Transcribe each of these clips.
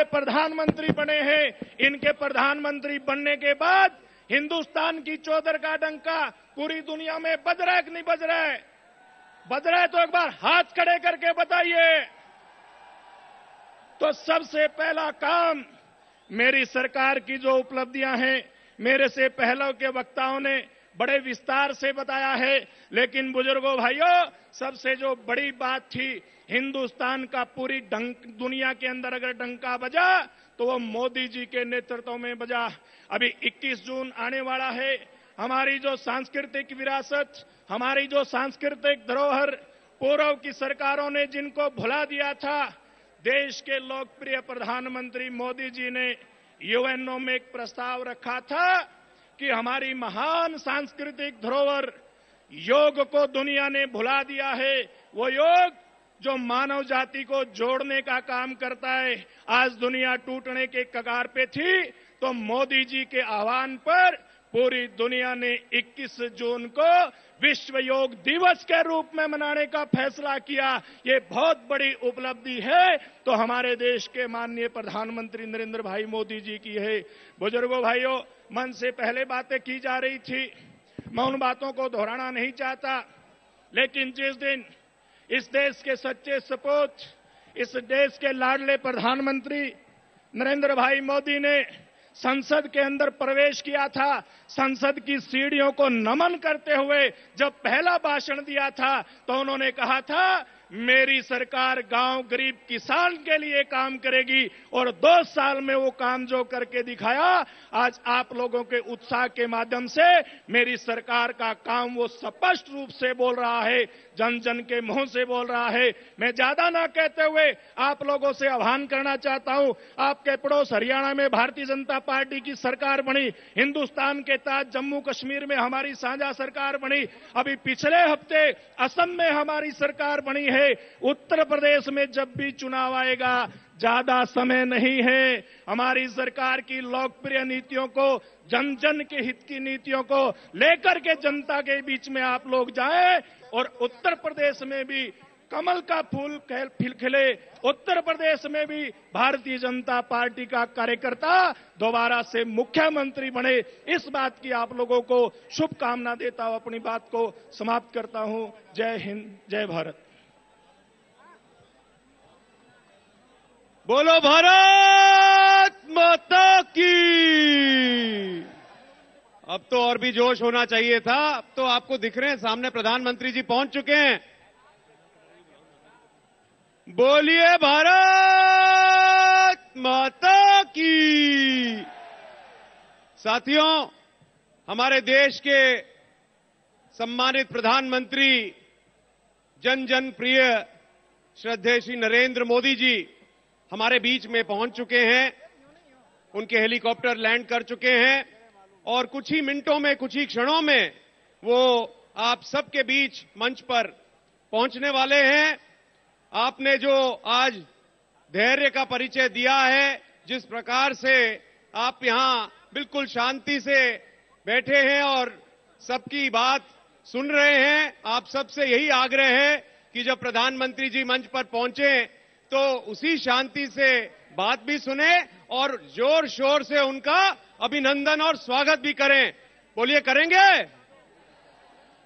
प्रधानमंत्री बने हैं। इनके प्रधानमंत्री बनने के बाद हिंदुस्तान की चौधर का डंका पूरी दुनिया में बज रहा है कि नहीं बज रहा है? बज रहा है तो एक बार हाथ खड़े करके बताइए। तो सबसे पहला काम, मेरी सरकार की जो उपलब्धियां हैं, मेरे से पहले के वक्ताओं ने बड़े विस्तार से बताया है, लेकिन बुजुर्गों भाइयों, सबसे जो बड़ी बात थी, हिंदुस्तान का पूरी दुनिया के अंदर अगर डंका बजा तो वो मोदी जी के नेतृत्व में बजा। अभी 21 जून आने वाला है। हमारी जो सांस्कृतिक विरासत, हमारी जो सांस्कृतिक धरोहर, पूर्व की सरकारों ने जिनको भुला दिया था, देश के लोकप्रिय प्रधानमंत्री मोदी जी ने यूएनओ में एक प्रस्ताव रखा था कि हमारी महान सांस्कृतिक धरोहर योग को दुनिया ने भुला दिया है। वो योग जो मानव जाति को जोड़ने का काम करता है, आज दुनिया टूटने के कगार पे थी, तो मोदी जी के आह्वान पर पूरी दुनिया ने 21 जून को विश्व योग दिवस के रूप में मनाने का फैसला किया। ये बहुत बड़ी उपलब्धि है, तो हमारे देश के माननीय प्रधानमंत्री नरेंद्र भाई मोदी जी की है। बुजुर्गों भाइयों, मन से पहले बातें की जा रही थी, मैं उन बातों को दोहराना नहीं चाहता, लेकिन जिस दिन इस देश के सच्चे सपूत, इस देश के लाडले प्रधानमंत्री नरेंद्र भाई मोदी ने संसद के अंदर प्रवेश किया था, संसद की सीढ़ियों को नमन करते हुए जब पहला भाषण दिया था, तो उन्होंने कहा था, मेरी सरकार गांव गरीब किसान के लिए काम करेगी, और 2 साल में वो काम जो करके दिखाया, आज आप लोगों के उत्साह के माध्यम से मेरी सरकार का काम वो स्पष्ट रूप से बोल रहा है, जन जन के मुंह से बोल रहा है। मैं ज्यादा ना कहते हुए आप लोगों से आह्वान करना चाहता हूं, आपके पड़ोस हरियाणा में भारतीय जनता पार्टी की सरकार बनी, हिंदुस्तान के ताज जम्मू कश्मीर में हमारी साझा सरकार बनी, अभी पिछले हफ्ते असम में हमारी सरकार बनी है, उत्तर प्रदेश में जब भी चुनाव आएगा, ज्यादा समय नहीं है, हमारी सरकार की लोकप्रिय नीतियों को, जन जन के हित की नीतियों को लेकर के जनता के बीच में आप लोग जाएं, और उत्तर प्रदेश में भी कमल का फूल खिले, उत्तर प्रदेश में भी भारतीय जनता पार्टी का कार्यकर्ता दोबारा से मुख्यमंत्री बने, इस बात की आप लोगों को शुभकामना देता हूं अपनी बात को समाप्त करता हूं। जय हिंद, जय भारत। बोलो भारत माता की। अब तो और भी जोश होना चाहिए था। अब तो आपको दिख रहे हैं, सामने प्रधानमंत्री जी पहुंच चुके हैं। बोलिए भारत माता की। साथियों, हमारे देश के सम्मानित प्रधानमंत्री, जन जन प्रिय श्रद्धेय श्री नरेंद्र मोदी जी हमारे बीच में पहुंच चुके हैं। उनके हेलीकॉप्टर लैंड कर चुके हैं और कुछ ही मिनटों में, कुछ ही क्षणों में वो आप सबके बीच मंच पर पहुंचने वाले हैं। आपने जो आज धैर्य का परिचय दिया है, जिस प्रकार से आप यहां बिल्कुल शांति से बैठे हैं और सबकी बात सुन रहे हैं, आप सबसे यही आग्रह है कि जब प्रधानमंत्री जी मंच पर पहुंचे तो उसी शांति से बात भी सुने और जोर शोर से उनका अभिनंदन और स्वागत भी करें। बोलिए, करेंगे?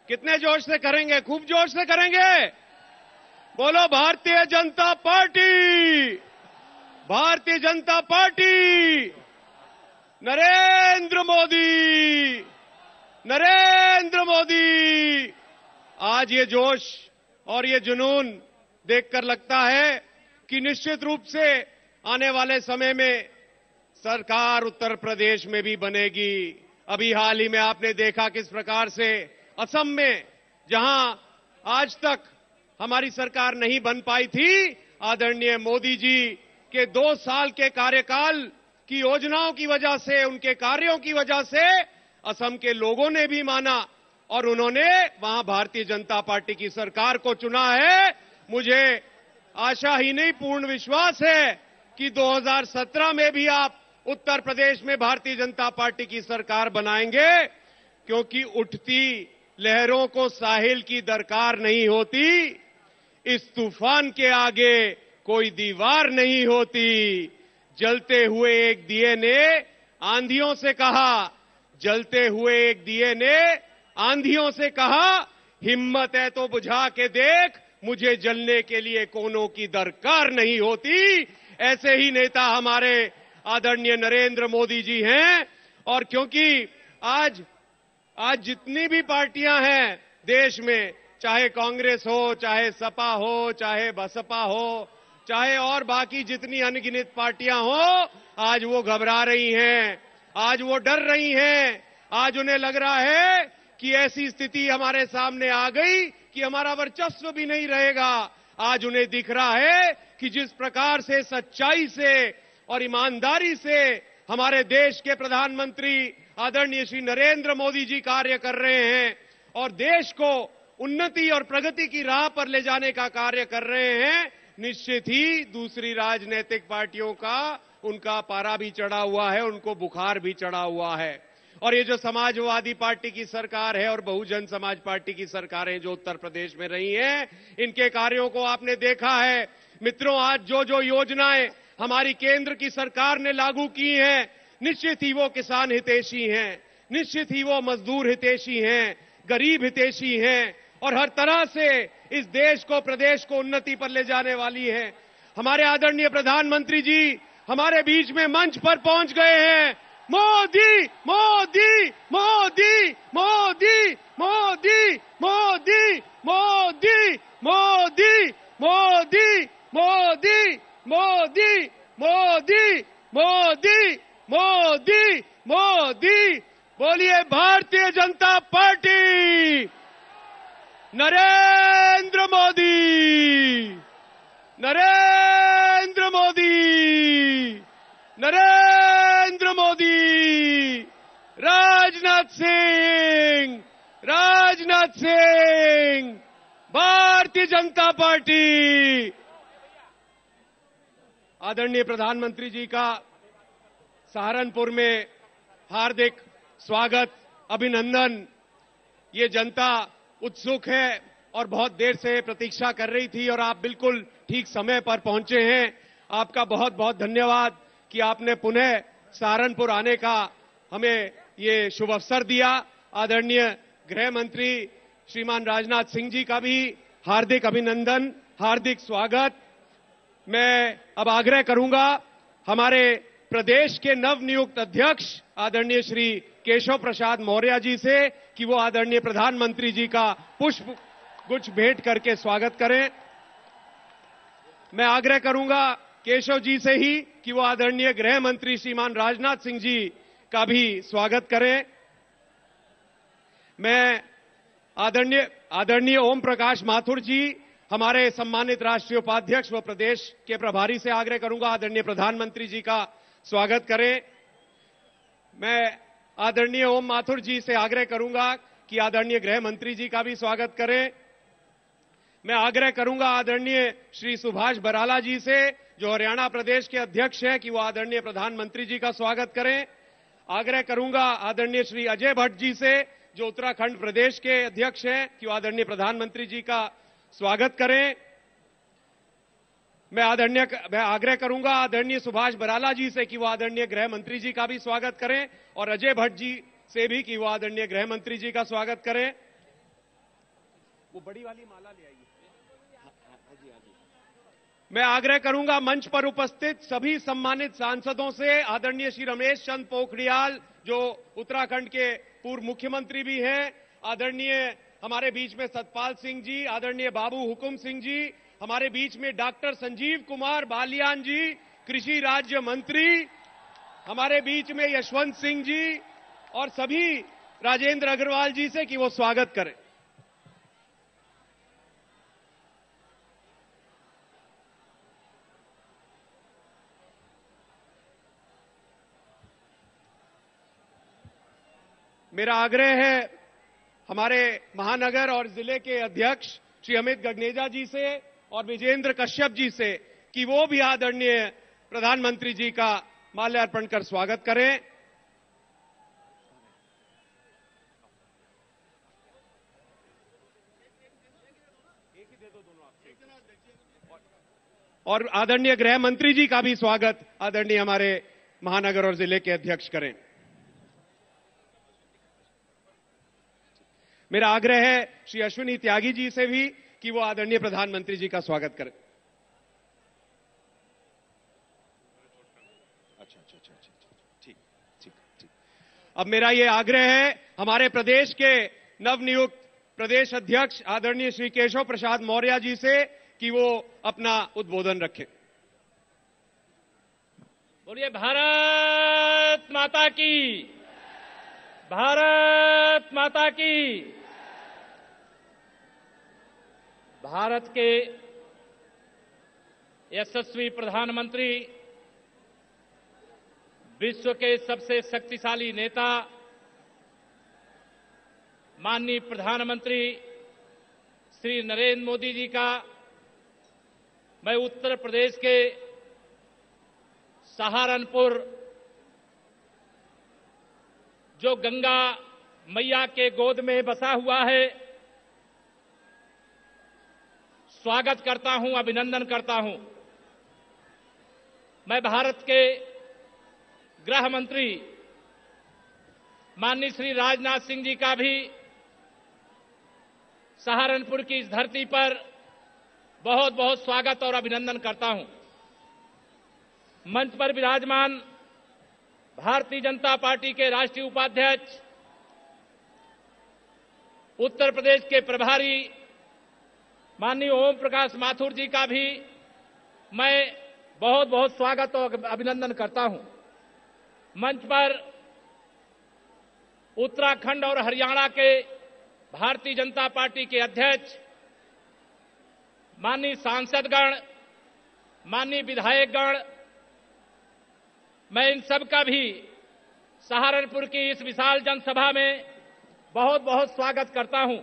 कितने जोश से करेंगे? खूब जोश से करेंगे। बोलो भारतीय जनता पार्टी, भारतीय जनता पार्टी, नरेंद्र मोदी, नरेंद्र मोदी। आज ये जोश और ये जुनून देखकर लगता है कि निश्चित रूप से आने वाले समय में सरकार उत्तर प्रदेश में भी बनेगी। अभी हाल ही में आपने देखा किस प्रकार से असम में, जहां आज तक हमारी सरकार नहीं बन पाई थी, आदरणीय मोदी जी के 2 साल के कार्यकाल की योजनाओं की वजह से, उनके कार्यों की वजह से असम के लोगों ने भी माना और उन्होंने वहां भारतीय जनता पार्टी की सरकार को चुना है। मुझे आशा ही नहीं, पूर्ण विश्वास है कि 2017 में भी आप उत्तर प्रदेश में भारतीय जनता पार्टी की सरकार बनाएंगे, क्योंकि उठती लहरों को साहिल की दरकार नहीं होती, इस तूफान के आगे कोई दीवार नहीं होती। जलते हुए एक दिए ने आंधियों से कहा, जलते हुए एक दिए ने आंधियों से कहा, हिम्मत है तो बुझा के देख, मुझे जलने के लिए कोनों की दरकार नहीं होती। ऐसे ही नेता हमारे आदरणीय नरेंद्र मोदी जी हैं। और क्योंकि आज जितनी भी पार्टियां हैं देश में, चाहे कांग्रेस हो, चाहे सपा हो, चाहे बसपा हो, चाहे और बाकी जितनी अनगिनत पार्टियां हो, आज वो घबरा रही हैं, आज वो डर रही हैं। आज उन्हें लग रहा है कि ऐसी स्थिति हमारे सामने आ गई कि हमारा वर्चस्व भी नहीं रहेगा। आज उन्हें दिख रहा है कि जिस प्रकार से सच्चाई से और ईमानदारी से हमारे देश के प्रधानमंत्री आदरणीय श्री नरेंद्र मोदी जी कार्य कर रहे हैं और देश को उन्नति और प्रगति की राह पर ले जाने का कार्य कर रहे हैं, निश्चित ही दूसरी राजनीतिक पार्टियों का उनका पारा भी चढ़ा हुआ है, उनको बुखार भी चढ़ा हुआ है। और ये जो समाजवादी पार्टी की सरकार है और बहुजन समाज पार्टी की सरकारें जो उत्तर प्रदेश में रही हैं, इनके कार्यों को आपने देखा है। मित्रों, आज जो जो योजनाएं हमारी केंद्र की सरकार ने लागू की हैं, निश्चित ही वो किसान हितैषी हैं, निश्चित ही वो मजदूर हितैषी हैं, गरीब हितैषी हैं और हर तरह से इस देश को, प्रदेश को उन्नति पर ले जाने वाली है। हमारे आदरणीय प्रधानमंत्री जी हमारे बीच में मंच पर पहुंच गए हैं। मोदी मोदी मोदी मोदी मोदी मोदी मोदी मोदी मोदी मोदी मोदी मोदी मोदी मोदी मोदी। बोलिए भारतीय जनता पार्टी, नरेंद्र मोदी, नरेंद्र मोदी, नरेंद्र मोदी, राजनाथ सिंह, राजनाथ सिंह, भारतीय जनता पार्टी। आदरणीय प्रधानमंत्री जी का सहारनपुर में हार्दिक स्वागत, अभिनंदन। ये जनता उत्सुक है और बहुत देर से प्रतीक्षा कर रही थी और आप बिल्कुल ठीक समय पर पहुंचे हैं। आपका बहुत बहुत धन्यवाद कि आपने पुनः सहारनपुर आने का हमें ये शुभ अवसर दिया। आदरणीय गृह मंत्री श्रीमान राजनाथ सिंह जी का भी हार्दिक अभिनंदन, हार्दिक स्वागत। मैं अब आग्रह करूंगा हमारे प्रदेश के नवनियुक्त अध्यक्ष आदरणीय श्री केशव प्रसाद मौर्य जी से कि वो आदरणीय प्रधानमंत्री जी का पुष्प गुच्छ भेंट करके स्वागत करें। मैं आग्रह करूंगा केशव जी से ही कि वो आदरणीय गृह मंत्री श्रीमान राजनाथ सिंह जी का भी स्वागत करें। मैं आदरणीय ओम प्रकाश माथुर जी, हमारे सम्मानित राष्ट्रीय उपाध्यक्ष व प्रदेश के प्रभारी से आग्रह करूंगा आदरणीय प्रधानमंत्री जी का स्वागत करें। मैं आदरणीय ओम माथुर जी से आग्रह करूंगा कि आदरणीय गृह मंत्री जी का भी स्वागत करें। मैं आग्रह करूंगा आदरणीय श्री सुभाष बराला जी से, जो हरियाणा प्रदेश के अध्यक्ष हैं, कि वो आदरणीय प्रधानमंत्री जी का स्वागत करें। आग्रह करूंगा आदरणीय श्री अजय भट्ट जी से, जो उत्तराखंड प्रदेश के अध्यक्ष हैं, कि वो आदरणीय प्रधानमंत्री जी का स्वागत करें। मैं आग्रह करूंगा आदरणीय सुभाष बराला जी से कि वो आदरणीय गृह मंत्री जी का भी स्वागत करें और अजय भट्ट जी से भी कि वो आदरणीय गृह मंत्री जी का स्वागत करें। वो बड़ी वाली माला ले आइए। मैं आग्रह करूंगा मंच पर उपस्थित सभी सम्मानित सांसदों से, आदरणीय श्री रमेश चंद पोखरियाल जो उत्तराखंड के पूर्व मुख्यमंत्री भी हैं, आदरणीय हमारे बीच में सतपाल सिंह जी, आदरणीय बाबू हुकुम सिंह जी, हमारे बीच में डॉक्टर संजीव कुमार बालियान जी, कृषि राज्य मंत्री, हमारे बीच में यशवंत सिंह जी और सभी राजेंद्र अग्रवाल जी से कि वो स्वागत करें। मेरा आग्रह है हमारे महानगर और जिले के अध्यक्ष श्री अमित गगनेजा जी से और विजेंद्र कश्यप जी से कि वो भी आदरणीय प्रधानमंत्री जी का माल्यार्पण कर स्वागत करें। और आदरणीय गृह मंत्री जी का भी स्वागत आदरणीय हमारे महानगर और जिले के अध्यक्ष करें। मेरा आग्रह है श्री अश्विनी त्यागी जी से भी कि वो आदरणीय प्रधानमंत्री जी का स्वागत करें। ठीक। अब मेरा ये आग्रह है हमारे प्रदेश के नवनियुक्त प्रदेश अध्यक्ष आदरणीय श्री केशव प्रसाद मौर्य जी से कि वो अपना उद्बोधन रखें। बोलिए भारत माता की, भारत माता की। भारत के यशस्वी प्रधानमंत्री, विश्व के सबसे शक्तिशाली नेता माननीय प्रधानमंत्री श्री नरेंद्र मोदी जी का मैं उत्तर प्रदेश के सहारनपुर, जो गंगा मैया के गोद में बसा हुआ है, स्वागत करता हूं, अभिनंदन करता हूं। मैं भारत के गृह मंत्री माननीय श्री राजनाथ सिंह जी का भी सहारनपुर की इस धरती पर बहुत बहुत स्वागत और अभिनंदन करता हूं। मंच पर विराजमान भारतीय जनता पार्टी के राष्ट्रीय उपाध्यक्ष, उत्तर प्रदेश के प्रभारी माननीय ओम प्रकाश माथुर जी का भी मैं बहुत बहुत स्वागत और अभिनंदन करता हूं। मंच पर उत्तराखंड और हरियाणा के भारतीय जनता पार्टी के अध्यक्ष, माननीय सांसदगण, माननीय विधायकगण, मैं इन सब का भी सहारनपुर की इस विशाल जनसभा में बहुत बहुत स्वागत करता हूं।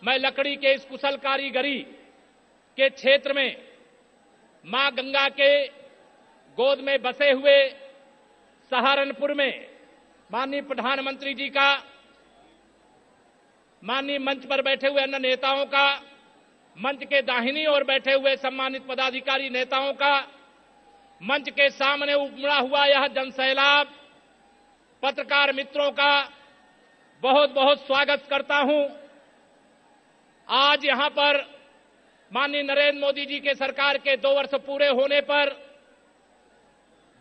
मैं लकड़ी के इस कुशल कारीगरी के क्षेत्र में मां गंगा के गोद में बसे हुए सहारनपुर में माननीय प्रधानमंत्री जी का, माननीय मंच पर बैठे हुए अन्य नेताओं का, मंच के दाहिनी ओर बैठे हुए सम्मानित पदाधिकारी नेताओं का, मंच के सामने उमड़ा हुआ यह जनसैलाब, पत्रकार मित्रों का बहुत बहुत स्वागत करता हूं। आज यहां पर माननीय नरेंद्र मोदी जी के सरकार के 2 वर्ष पूरे होने पर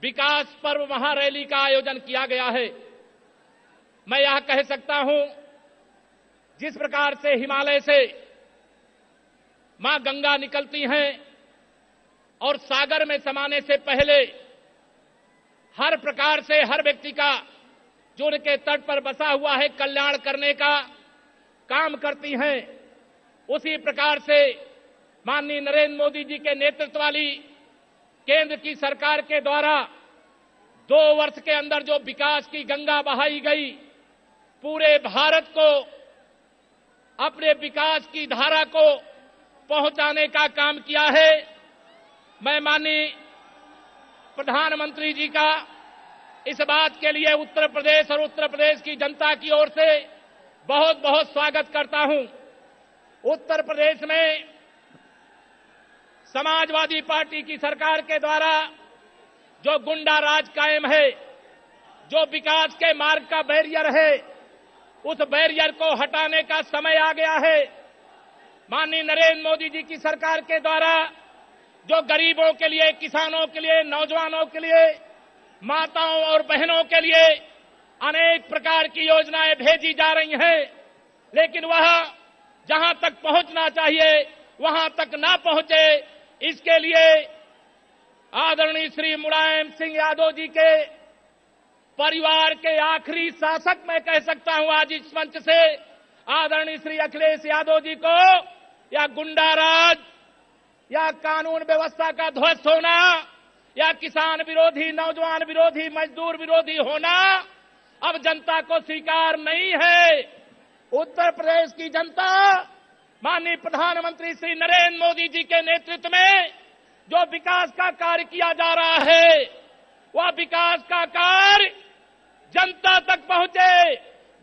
विकास पर्व महारैली का आयोजन किया गया है। मैं यह कह सकता हूं, जिस प्रकार से हिमालय से मां गंगा निकलती हैं और सागर में समाने से पहले हर प्रकार से हर व्यक्ति का जो उनके तट पर बसा हुआ है कल्याण करने का काम करती हैं, उसी प्रकार से माननीय नरेंद्र मोदी जी के नेतृत्व वाली केंद्र की सरकार के द्वारा 2 वर्ष के अंदर जो विकास की गंगा बहाई गई, पूरे भारत को अपने विकास की धारा को पहुंचाने का काम किया है। मैं माननीय प्रधानमंत्री जी का इस बात के लिए उत्तर प्रदेश और उत्तर प्रदेश की जनता की ओर से बहुत बहुत स्वागत करता हूं। उत्तर प्रदेश में समाजवादी पार्टी की सरकार के द्वारा जो गुंडा राज कायम है, जो विकास के मार्ग का बैरियर है, उस बैरियर को हटाने का समय आ गया है। माननीय नरेंद्र मोदी जी की सरकार के द्वारा जो गरीबों के लिए, किसानों के लिए, नौजवानों के लिए, माताओं और बहनों के लिए अनेक प्रकार की योजनाएं भेजी जा रही हैं, लेकिन वह जहां तक पहुंचना चाहिए वहां तक ना पहुंचे, इसके लिए आदरणीय श्री मुलायम सिंह यादव जी के परिवार के आखिरी शासक मैं कह सकता हूं आज इस मंच से, आदरणीय श्री अखिलेश यादव जी को या गुंडाराज या कानून व्यवस्था का ध्वस्त होना या किसान विरोधी, नौजवान विरोधी, मजदूर विरोधी होना अब जनता को स्वीकार नहीं है। उत्तर प्रदेश की जनता माननीय प्रधानमंत्री श्री नरेंद्र मोदी जी के नेतृत्व में जो विकास का कार्य किया जा रहा है, वह विकास का कार्य जनता तक पहुंचे,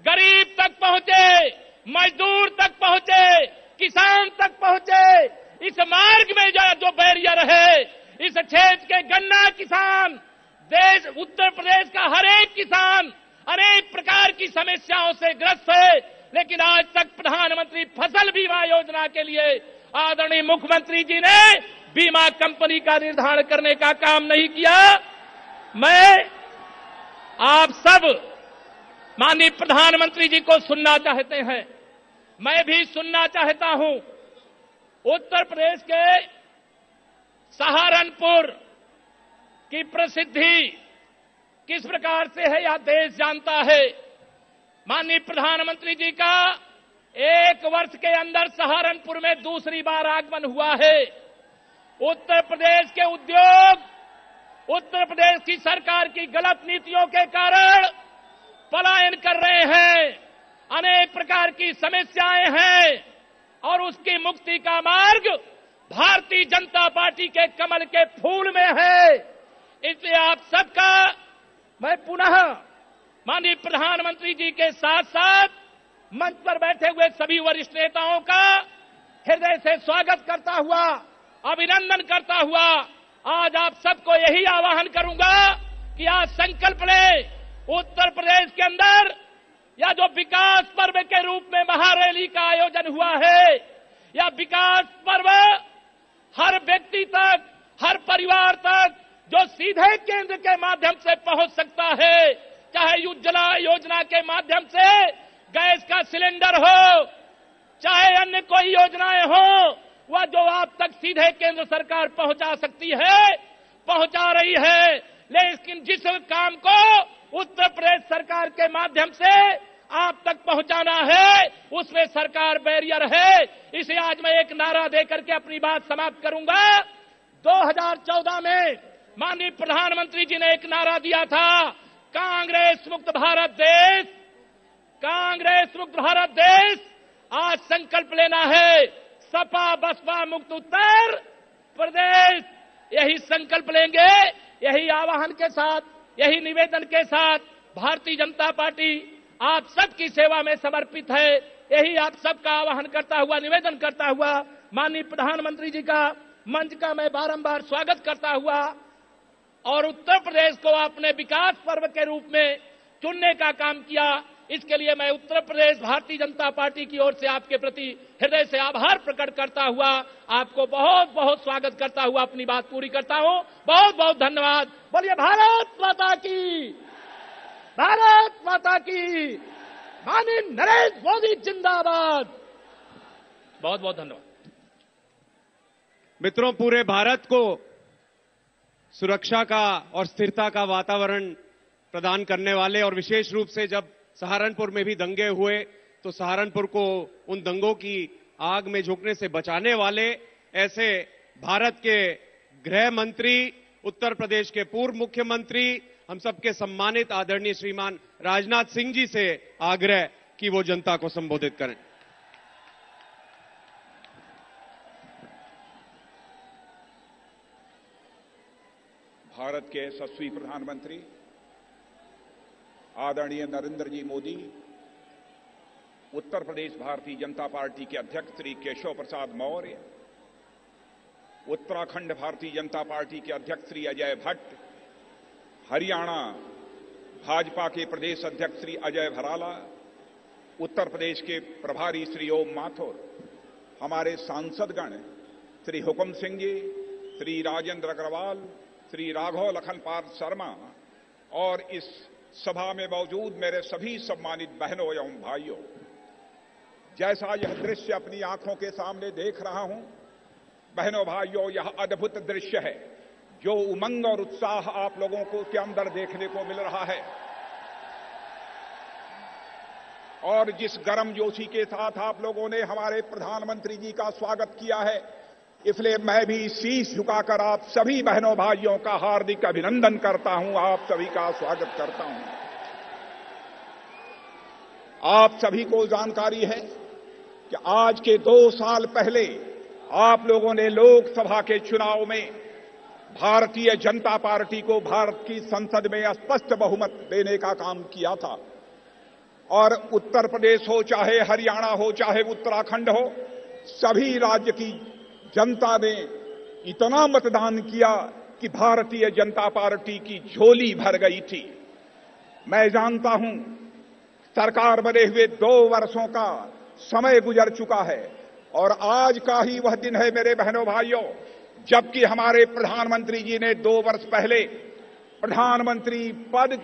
गरीब तक पहुंचे, मजदूर तक पहुंचे, किसान तक पहुंचे, इस मार्ग में जो बैरियर है, इस क्षेत्र के गन्ना किसान, देश उत्तर प्रदेश का हर एक किसान अनेक प्रकार की समस्याओं से ग्रस्त है, लेकिन आज तक प्रधानमंत्री फसल बीमा योजना के लिए आदरणीय मुख्यमंत्री जी ने बीमा कंपनी का निर्धारण करने का काम नहीं किया। मैं आप सब माननीय प्रधानमंत्री जी को सुनना चाहते हैं, मैं भी सुनना चाहता हूं। उत्तर प्रदेश के सहारनपुर की प्रसिद्धि किस प्रकार से है यह देश जानता है। माननीय प्रधानमंत्री जी का 1 वर्ष के अंदर सहारनपुर में दूसरी बार आगमन हुआ है। उत्तर प्रदेश के उद्योग, उत्तर प्रदेश की सरकार की गलत नीतियों के कारण पलायन कर रहे हैं, अनेक प्रकार की समस्याएं हैं और उसकी मुक्ति का मार्ग भारतीय जनता पार्टी के कमल के फूल में है। इसलिए आप सबका मैं पुनः माननीय प्रधानमंत्री जी के साथ साथ मंच पर बैठे हुए सभी वरिष्ठ नेताओं का हृदय से स्वागत करता हुआ, अभिनंदन करता हुआ आज आप सबको यही आह्वान करूंगा कि आज संकल्प लें, उत्तर प्रदेश के अंदर या जो विकास पर्व के रूप में महारैली का आयोजन हुआ है, या विकास पर्व हर व्यक्ति तक, हर परिवार तक जो सीधे केंद्र के माध्यम से पहुंच सकता है, चाहे उज्ज्वला योजना के माध्यम से गैस का सिलेंडर हो, चाहे अन्य कोई योजनाएं हो, वह जो आप तक सीधे केंद्र सरकार पहुंचा सकती है, पहुंचा रही है। लेकिन जिस काम को उत्तर प्रदेश सरकार के माध्यम से आप तक पहुंचाना है, उसमें सरकार बैरियर है। इसे आज मैं एक नारा देकर के अपनी बात समाप्त करूंगा। 2014 में माननीय प्रधानमंत्री जी ने एक नारा दिया था, कांग्रेस मुक्त भारत देश, कांग्रेस मुक्त भारत देश। आज संकल्प लेना है, सपा बसपा मुक्त उत्तर प्रदेश। यही संकल्प लेंगे, यही आह्वान के साथ, यही निवेदन के साथ भारतीय जनता पार्टी आप सबकी सेवा में समर्पित है। यही आप सबका आह्वान करता हुआ, निवेदन करता हुआ माननीय प्रधानमंत्री जी का मंच का मैं बारंबार स्वागत करता हुआ और उत्तर प्रदेश को अपने विकास पर्व के रूप में चुनने का काम किया, इसके लिए मैं उत्तर प्रदेश भारतीय जनता पार्टी की ओर से आपके प्रति हृदय से आभार प्रकट करता हुआ आपको बहुत बहुत स्वागत करता हुआ अपनी बात पूरी करता हूं। बहुत बहुत धन्यवाद। बोलिए भारत माता की, भारत माता की, माननीय नरेंद्र मोदी जिंदाबाद। बहुत बहुत धन्यवाद। मित्रों, पूरे भारत को सुरक्षा का और स्थिरता का वातावरण प्रदान करने वाले और विशेष रूप से जब सहारनपुर में भी दंगे हुए तो सहारनपुर को उन दंगों की आग में झोंकने से बचाने वाले ऐसे भारत के गृह मंत्री, उत्तर प्रदेश के पूर्व मुख्यमंत्री, हम सबके सम्मानित आदरणीय श्रीमान राजनाथ सिंह जी से आग्रह कि वो जनता को संबोधित करें। भारत के यशस्वी प्रधानमंत्री आदरणीय नरेंद्र जी मोदी, उत्तर प्रदेश भारतीय जनता पार्टी के अध्यक्ष श्री केशव प्रसाद मौर्य, उत्तराखंड भारतीय जनता पार्टी के अध्यक्ष श्री अजय भट्ट, हरियाणा भाजपा के प्रदेश अध्यक्ष श्री अजय भराला, उत्तर प्रदेश के प्रभारी श्री ओम माथुर, हमारे सांसदगण श्री हुकुम सिंह जी, श्री राजेंद्र अग्रवाल, श्री राघव लखनपाल शर्मा और इस सभा में मौजूद मेरे सभी सम्मानित बहनों एवं भाइयों, जैसा यह दृश्य अपनी आंखों के सामने देख रहा हूं, बहनों भाइयों, यह अद्भुत दृश्य है। जो उमंग और उत्साह आप लोगों को के अंदर देखने को मिल रहा है और जिस गर्मजोशी के साथ आप लोगों ने हमारे प्रधानमंत्री जी का स्वागत किया है, इसलिए मैं भी शीश झुकाकर आप सभी बहनों भाइयों का हार्दिक अभिनंदन करता हूं, आप सभी का स्वागत करता हूं। आप सभी को जानकारी है कि आज के 2 साल पहले आप लोगों ने लोकसभा के चुनाव में भारतीय जनता पार्टी को भारत की संसद में स्पष्ट बहुमत देने का काम किया था और उत्तर प्रदेश हो, चाहे हरियाणा हो, चाहे उत्तराखंड हो, सभी राज्य की जनता ने इतना मतदान किया कि भारतीय जनता पार्टी की झोली भर गई थी। मैं जानता हूं सरकार बने हुए 2 वर्षों का समय गुजर चुका है और आज का ही वह दिन है मेरे बहनों भाइयों, जबकि हमारे प्रधानमंत्री जी ने 2 वर्ष पहले प्रधानमंत्री पद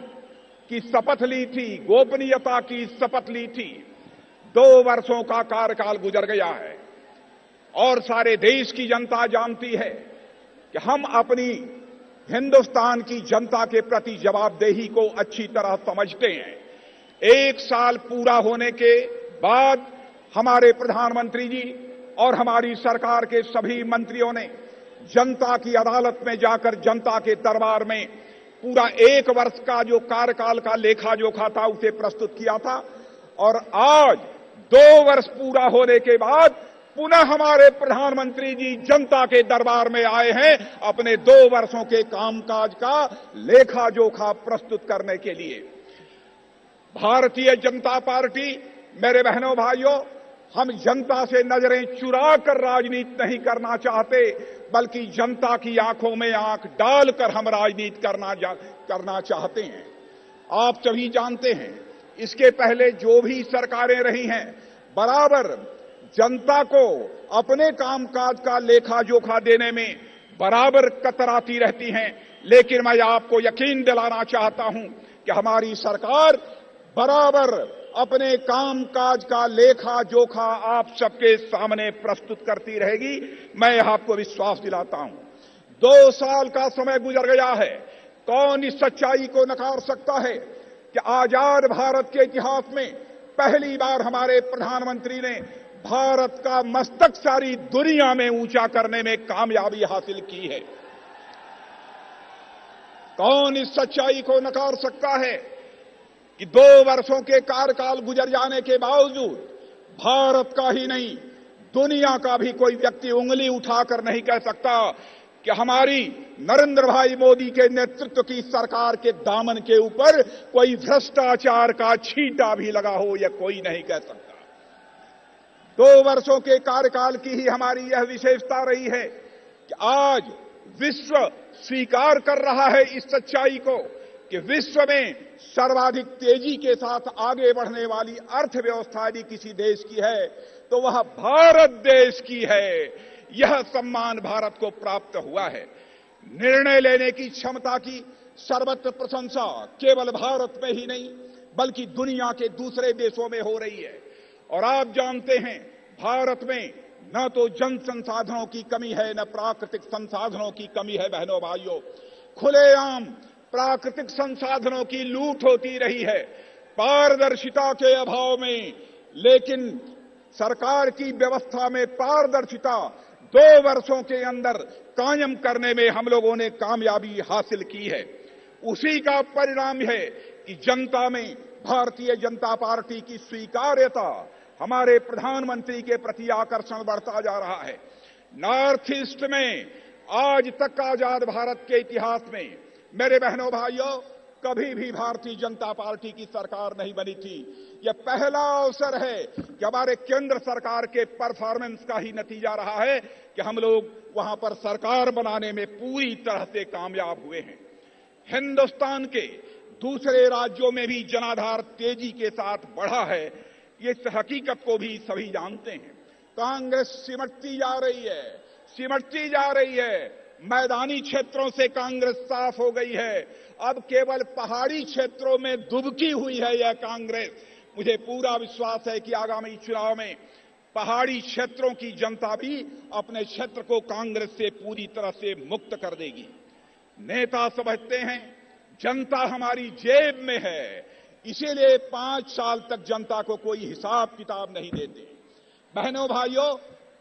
की शपथ ली थी, गोपनीयता की शपथ ली थी। 2 वर्षों का कार्यकाल गुजर गया है और सारे देश की जनता जानती है कि हम अपनी हिंदुस्तान की जनता के प्रति जवाबदेही को अच्छी तरह समझते हैं। 1 साल पूरा होने के बाद हमारे प्रधानमंत्री जी और हमारी सरकार के सभी मंत्रियों ने जनता की अदालत में जाकर जनता के दरबार में पूरा 1 वर्ष का जो कार्यकाल का लेखा जोखा था उसे प्रस्तुत किया था और आज 2 वर्ष पूरा होने के बाद पुनः हमारे प्रधानमंत्री जी जनता के दरबार में आए हैं अपने 2 वर्षों के कामकाज का लेखा जोखा प्रस्तुत करने के लिए। भारतीय जनता पार्टी, मेरे बहनों भाइयों, हम जनता से नजरें चुरा कर राजनीति नहीं करना चाहते, बल्कि जनता की आंखों में आंख डालकर हम राजनीति करना चाहते हैं। आप सभी जानते हैं, इसके पहले जो भी सरकारें रही हैं बराबर जनता को अपने कामकाज का लेखा जोखा देने में बराबर कतराती रहती हैं, लेकिन मैं आपको यकीन दिलाना चाहता हूं कि हमारी सरकार बराबर अपने कामकाज का लेखा जोखा आप सबके सामने प्रस्तुत करती रहेगी। मैं आपको विश्वास दिलाता हूं। 2 साल का समय गुजर गया है, कौन इस सच्चाई को नकार सकता है कि आजाद भारत के इतिहास में पहली बार हमारे प्रधानमंत्री ने भारत का मस्तक सारी दुनिया में ऊंचा करने में कामयाबी हासिल की है। कौन इस सच्चाई को नकार सकता है कि 2 वर्षों के कार्यकाल गुजर जाने के बावजूद भारत का ही नहीं दुनिया का भी कोई व्यक्ति उंगली उठाकर नहीं कह सकता कि हमारी नरेंद्र भाई मोदी के नेतृत्व की सरकार के दामन के ऊपर कोई भ्रष्टाचार का छींटा भी लगा हो, यह कोई नहीं कह सकता। 2 वर्षों के कार्यकाल की ही हमारी यह विशेषता रही है कि आज विश्व स्वीकार कर रहा है इस सच्चाई को कि विश्व में सर्वाधिक तेजी के साथ आगे बढ़ने वाली अर्थव्यवस्था यदि किसी देश की है तो वह भारत देश की है। यह सम्मान भारत को प्राप्त हुआ है। निर्णय लेने की क्षमता की सर्वत्र प्रशंसा केवल भारत में ही नहीं बल्कि दुनिया के दूसरे देशों में हो रही है। और आप जानते हैं, भारत में न तो जन संसाधनों की कमी है न प्राकृतिक संसाधनों की कमी है। बहनों भाइयों, खुलेआम प्राकृतिक संसाधनों की लूट होती रही है पारदर्शिता के अभाव में, लेकिन सरकार की व्यवस्था में पारदर्शिता 2 वर्षों के अंदर कायम करने में हम लोगों ने कामयाबी हासिल की है। उसी का परिणाम है कि जनता में भारतीय जनता पार्टी की स्वीकार्यता, हमारे प्रधानमंत्री के प्रति आकर्षण बढ़ता जा रहा है। नॉर्थ ईस्ट में आज तक आजाद भारत के इतिहास में मेरे बहनों भाइयों कभी भी भारतीय जनता पार्टी की सरकार नहीं बनी थी। यह पहला अवसर है कि हमारे केंद्र सरकार के परफॉर्मेंस का ही नतीजा रहा है कि हम लोग वहां पर सरकार बनाने में पूरी तरह से कामयाब हुए हैं। हिंदुस्तान के दूसरे राज्यों में भी जनाधार तेजी के साथ बढ़ा है, ये हकीकत को भी सभी जानते हैं। कांग्रेस सिमटती जा रही है। मैदानी क्षेत्रों से कांग्रेस साफ हो गई है। अब केवल पहाड़ी क्षेत्रों में दुबकी हुई है यह कांग्रेस। मुझे पूरा विश्वास है कि आगामी चुनाव में पहाड़ी क्षेत्रों की जनता भी अपने क्षेत्र को कांग्रेस से पूरी तरह से मुक्त कर देगी। नेता समझते हैं जनता हमारी जेब में है, इसीलिए 5 साल तक जनता को कोई हिसाब किताब नहीं देते। बहनों भाइयों,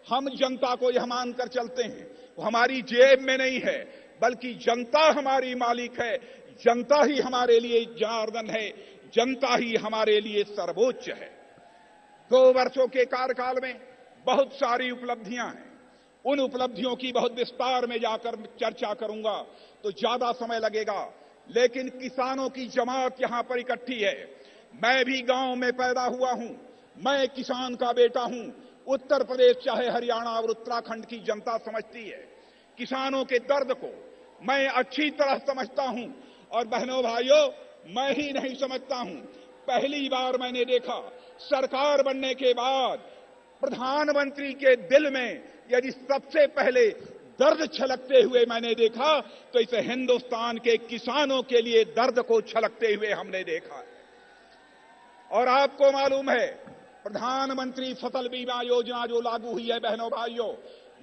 हम जनता को यह मानकर चलते हैं वो हमारी जेब में नहीं है, बल्कि जनता हमारी मालिक है। जनता ही हमारे लिए जनार्दन है, जनता ही हमारे लिए सर्वोच्च है। 2 वर्षों के कार्यकाल में बहुत सारी उपलब्धियां हैं। उन उपलब्धियों की बहुत विस्तार में जाकर चर्चा करूंगा तो ज्यादा समय लगेगा, लेकिन किसानों की जमात यहां पर इकट्ठी है। मैं भी गांव में पैदा हुआ हूं, मैं किसान का बेटा हूं। उत्तर प्रदेश चाहे हरियाणा और उत्तराखंड की जनता समझती है। किसानों के दर्द को मैं अच्छी तरह समझता हूं और बहनों भाइयों, मैं ही नहीं समझता हूं, पहली बार मैंने देखा सरकार बनने के बाद प्रधानमंत्री के दिल में यदि सबसे पहले दर्द छलकते हुए मैंने देखा तो इसे हिंदुस्तान के किसानों के लिए दर्द को छलकते हुए हमने देखा। और आपको मालूम है प्रधानमंत्री फसल बीमा योजना जो लागू हुई है बहनों भाइयों,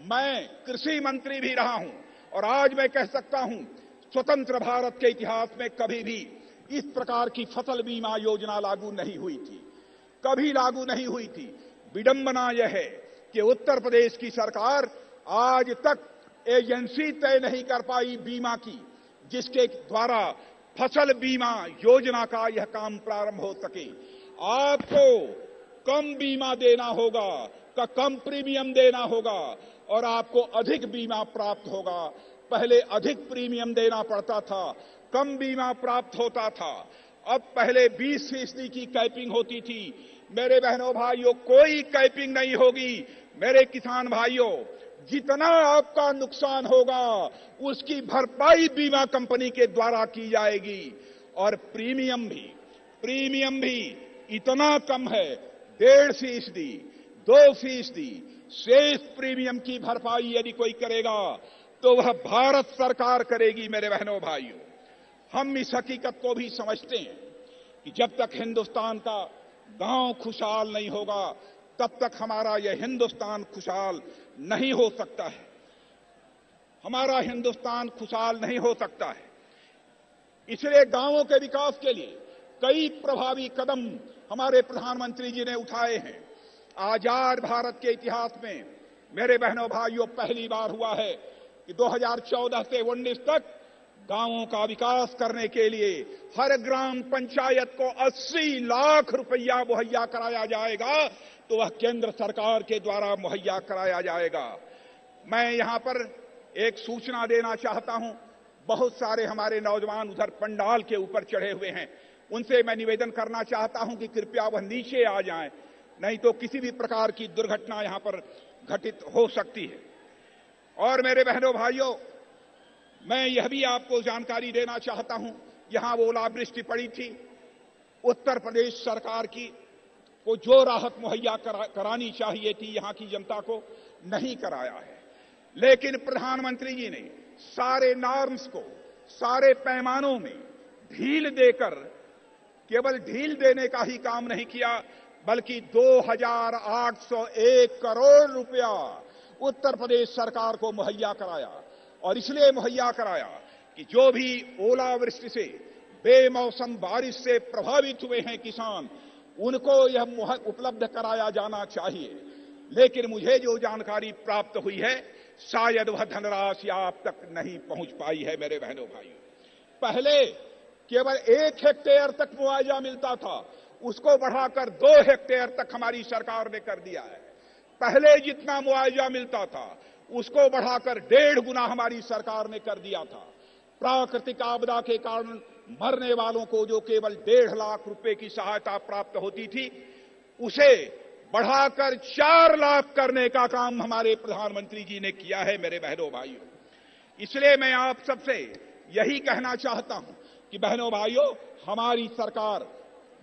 मैं कृषि मंत्री भी रहा हूं और आज मैं कह सकता हूं स्वतंत्र भारत के इतिहास में कभी भी इस प्रकार की फसल बीमा योजना लागू नहीं हुई थी, कभी लागू नहीं हुई थी। विडंबना यह है कि उत्तर प्रदेश की सरकार आज तक एजेंसी तय नहीं कर पाई बीमा की, जिसके द्वारा फसल बीमा योजना का यह काम प्रारंभ हो सके। आपको कम बीमा देना होगा, का कम प्रीमियम देना होगा और आपको अधिक बीमा प्राप्त होगा। पहले अधिक प्रीमियम देना पड़ता था, कम बीमा प्राप्त होता था। अब पहले 20% की कैपिंग होती थी। मेरे बहनों भाइयों, कोई कैपिंग नहीं होगी। मेरे किसान भाइयों, जितना आपका नुकसान होगा उसकी भरपाई बीमा कंपनी के द्वारा की जाएगी और प्रीमियम भी इतना कम है, 1.5%, 2%। शेष प्रीमियम की भरपाई यदि कोई करेगा तो वह भारत सरकार करेगी। मेरे बहनों भाइयों, हम इस हकीकत को भी समझते हैं कि जब तक हिंदुस्तान का गांव खुशहाल नहीं होगा तब तक हमारा यह हिंदुस्तान खुशहाल नहीं हो सकता है, हमारा हिंदुस्तान खुशहाल नहीं हो सकता है। इसलिए गांवों के विकास के लिए कई प्रभावी कदम हमारे प्रधानमंत्री जी ने उठाए हैं। आजाद भारत के इतिहास में मेरे बहनों भाइयों पहली बार हुआ है कि 2014 से 19 तक गांवों का विकास करने के लिए हर ग्राम पंचायत को 80 लाख रुपया मुहैया कराया जाएगा, तो वह केंद्र सरकार के द्वारा मुहैया कराया जाएगा। मैं यहां पर एक सूचना देना चाहता हूं। बहुत सारे हमारे नौजवान उधर पंडाल के ऊपर चढ़े हुए हैं, उनसे मैं निवेदन करना चाहता हूं कि कृपया वह नीचे आ जाएं, नहीं तो किसी भी प्रकार की दुर्घटना यहां पर घटित हो सकती है। और मेरे बहनों भाइयों, मैं यह भी आपको जानकारी देना चाहता हूं, यहां ओलावृष्टि पड़ी थी, उत्तर प्रदेश सरकार को जो राहत मुहैया करानी चाहिए थी यहां की जनता को, नहीं कराया है। लेकिन प्रधानमंत्री जी ने सारे नॉर्म्स को, सारे पैमानों में ढील देकर केवल ढील देने का ही काम नहीं किया, बल्कि 2,801 करोड़ रुपया उत्तर प्रदेश सरकार को मुहैया कराया। और इसलिए मुहैया कराया कि जो भी ओलावृष्टि से, बेमौसम बारिश से प्रभावित हुए हैं किसान, उनको यह उपलब्ध कराया जाना चाहिए। लेकिन मुझे जो जानकारी प्राप्त हुई है, शायद वह धनराशि आप तक नहीं पहुंच पाई है। मेरे बहनों भाइयों, पहले केवल 1 हेक्टेयर तक मुआवजा मिलता था, उसको बढ़ाकर 2 हेक्टेयर तक हमारी सरकार ने कर दिया है। पहले जितना मुआवजा मिलता था उसको बढ़ाकर 1.5 गुना हमारी सरकार ने कर दिया था। प्राकृतिक आपदा के कारण मरने वालों को जो केवल 1.5 लाख रुपए की सहायता प्राप्त होती थी, उसे बढ़ाकर 4 लाख करने का काम हमारे प्रधानमंत्री जी ने किया है। मेरे बहनों भाइयों, इसलिए मैं आप सबसे यही कहना चाहता हूं कि बहनों भाइयों, हमारी सरकार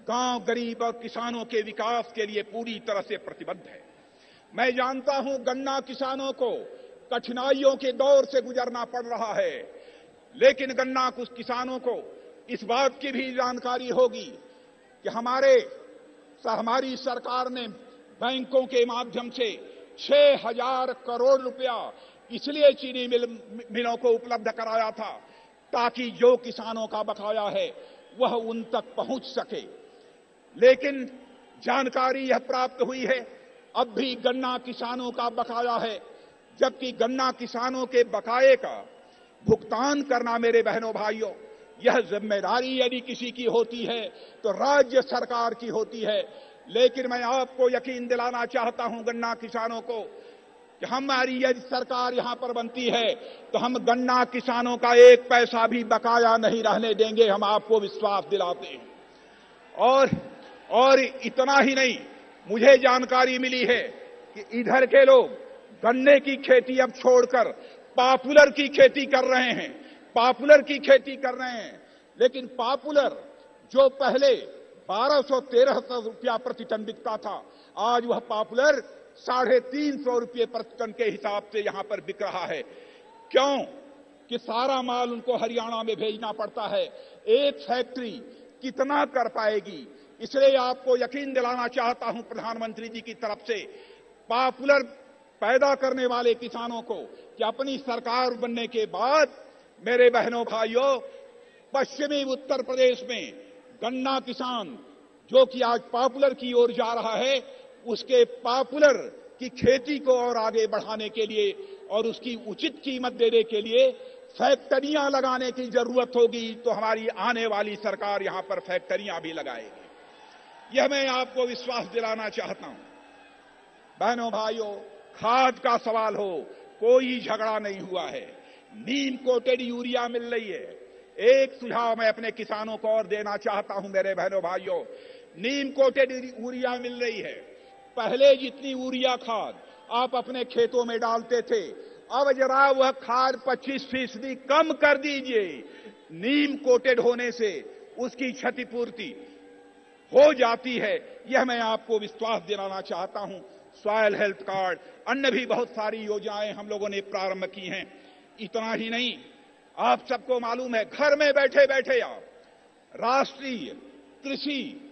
गांव, गरीब और किसानों के विकास के लिए पूरी तरह से प्रतिबद्ध है। मैं जानता हूं गन्ना किसानों को कठिनाइयों के दौर से गुजरना पड़ रहा है, लेकिन गन्ना कुछ किसानों को इस बात की भी जानकारी होगी कि हमारी सरकार ने बैंकों के माध्यम से 6,000 करोड़ रुपया इसलिए चीनी मिलों को उपलब्ध कराया था ताकि जो किसानों का बकाया है वह उन तक पहुंच सके। लेकिन जानकारी यह प्राप्त हुई है अब भी गन्ना किसानों का बकाया है, जबकि गन्ना किसानों के बकाये का भुगतान करना मेरे बहनों भाइयों, यह जिम्मेदारी यदि किसी की होती है तो राज्य सरकार की होती है। लेकिन मैं आपको यकीन दिलाना चाहता हूं गन्ना किसानों को कि हमारी यदि सरकार यहां पर बनती है तो हम गन्ना किसानों का 1 पैसा भी बकाया नहीं रहने देंगे, हम आपको विश्वास दिलाते हैं। और इतना ही नहीं, मुझे जानकारी मिली है कि इधर के लोग गन्ने की खेती अब छोड़कर पॉपुलर की खेती कर रहे हैं, पॉपुलर की खेती कर रहे हैं। लेकिन पॉपुलर जो पहले 1200-1300 रुपया प्रति टन बिकता था, आज वह पॉपुलर 350 रुपये प्रति टन के हिसाब से यहां पर बिक रहा है। क्यों? कि सारा माल उनको हरियाणा में भेजना पड़ता है। एक फैक्ट्री कितना कर पाएगी? इसलिए आपको यकीन दिलाना चाहता हूं प्रधानमंत्री जी की तरफ से पॉपुलर पैदा करने वाले किसानों को कि अपनी सरकार बनने के बाद मेरे बहनों भाइयों, पश्चिमी उत्तर प्रदेश में गन्ना किसान जो कि आज पॉपुलर की ओर जा रहा है, उसके पॉपुलर की खेती को और आगे बढ़ाने के लिए और उसकी उचित कीमत देने के लिए फैक्ट्रियां लगाने की जरूरत होगी। तो हमारी आने वाली सरकार यहां पर फैक्ट्रियां भी लगाएगी। यह मैं आपको विश्वास दिलाना चाहता हूं। बहनों भाइयों, खाद का सवाल हो, कोई झगड़ा नहीं हुआ है। नीम कोटेड यूरिया मिल रही है। एक सुझाव मैं अपने किसानों को और देना चाहता हूं मेरे बहनों भाइयों, नीम कोटेड यूरिया मिल रही है। पहले जितनी यूरिया खाद आप अपने खेतों में डालते थे, अब जरा वह खाद 25% कम कर दीजिए। नीम कोटेड होने से उसकी क्षतिपूर्ति हो जाती है। यह मैं आपको विश्वास दिलाना चाहता हूं। सॉयल हेल्थ कार्ड, अन्य भी बहुत सारी योजनाएं हम लोगों ने प्रारंभ की हैं। इतना ही नहीं, आप सबको मालूम है, घर में बैठे बैठे आप राष्ट्रीय कृषि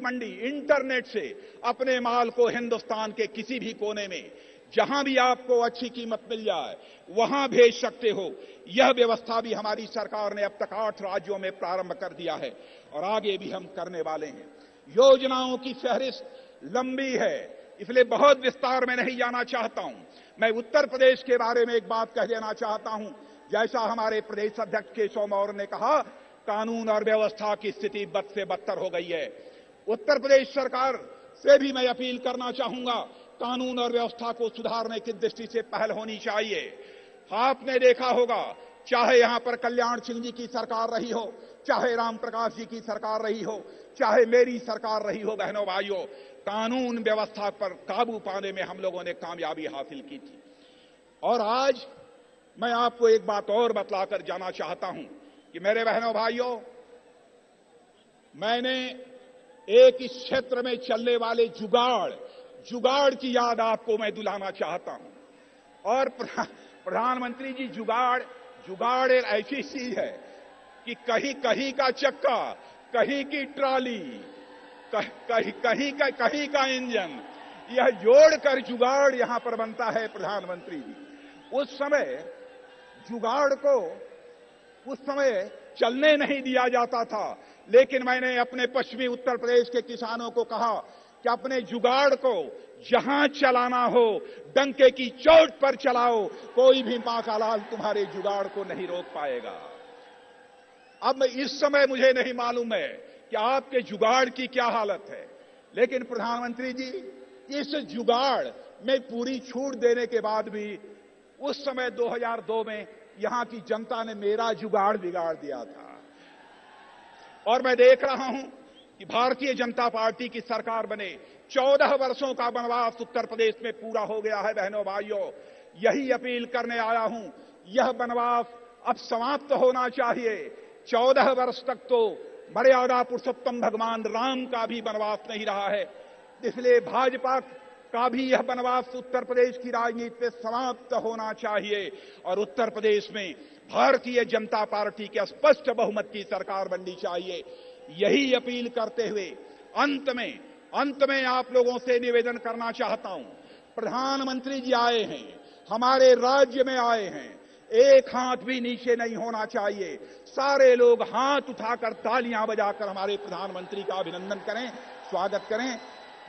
मंडी इंटरनेट से अपने माल को हिंदुस्तान के किसी भी कोने में जहां भी आपको अच्छी कीमत मिल जाए वहां भेज सकते हो। यह व्यवस्था भी हमारी सरकार ने अब तक 8 राज्यों में प्रारंभ कर दिया है और आगे भी हम करने वाले हैं। योजनाओं की फहरिस्त लंबी है, इसलिए बहुत विस्तार में नहीं जाना चाहता हूं। मैं उत्तर प्रदेश के बारे में एक बात कह देना चाहता हूं। जैसा हमारे प्रदेश अध्यक्ष केशव मौर्य ने कहा, कानून और व्यवस्था की स्थिति बद से बदतर हो गई है। उत्तर प्रदेश सरकार से भी मैं अपील करना चाहूंगा, कानून और व्यवस्था को सुधारने की दृष्टि से पहल होनी चाहिए। आपने देखा होगा, चाहे यहां पर कल्याण सिंह जी की सरकार रही हो, चाहे राम प्रकाश जी की सरकार रही हो, चाहे मेरी सरकार रही हो, बहनों भाइयों, कानून व्यवस्था पर काबू पाने में हम लोगों ने कामयाबी हासिल की थी। और आज मैं आपको एक बात और बतलाकर जाना चाहता हूं कि मेरे बहनों भाइयों, मैंने एक इस क्षेत्र में चलने वाले जुगाड़ की याद आपको मैं दिलाना चाहता हूं। और प्रधानमंत्री जी, जुगाड़ एक ऐसी चीज है कि कहीं का चक्का, कहीं की ट्राली, कहीं का इंजन, यह जोड़कर जुगाड़ यहां पर बनता है। प्रधानमंत्री जी, उस समय चलने नहीं दिया जाता था, लेकिन मैंने अपने पश्चिमी उत्तर प्रदेश के किसानों को कहा कि अपने जुगाड़ को जहां चलाना हो डंके की चोट पर चलाओ, कोई भी मां का लाल तुम्हारे जुगाड़ को नहीं रोक पाएगा। अब इस समय मुझे नहीं मालूम है कि आपके जुगाड़ की क्या हालत है, लेकिन प्रधानमंत्री जी, इस जुगाड़ में पूरी छूट देने के बाद भी उस समय 2002 में यहां की जनता ने मेरा जुगाड़ बिगाड़ दिया था। और मैं देख रहा हूं कि भारतीय जनता पार्टी की सरकार बने 14 वर्षों का वनवास उत्तर प्रदेश में पूरा हो गया है। बहनों भाइयों, यही अपील करने आया हूं, यह वनवास अब समाप्त होना चाहिए। 14 वर्ष तक तो मर्यादा पुरुषोत्तम भगवान राम का भी वनवास नहीं रहा है, इसलिए भाजपा का भी यह वनवास उत्तर प्रदेश की राजनीति में समाप्त होना चाहिए और उत्तर प्रदेश में भारतीय जनता पार्टी के स्पष्ट बहुमत की सरकार बननी चाहिए। यही अपील करते हुए अंत में आप लोगों से निवेदन करना चाहता हूं, प्रधानमंत्री जी आए हैं, हमारे राज्य में आए हैं, एक हाथ भी नीचे नहीं होना चाहिए। सारे लोग हाथ उठाकर तालियां बजाकर हमारे प्रधानमंत्री का अभिनंदन करें, स्वागत करें।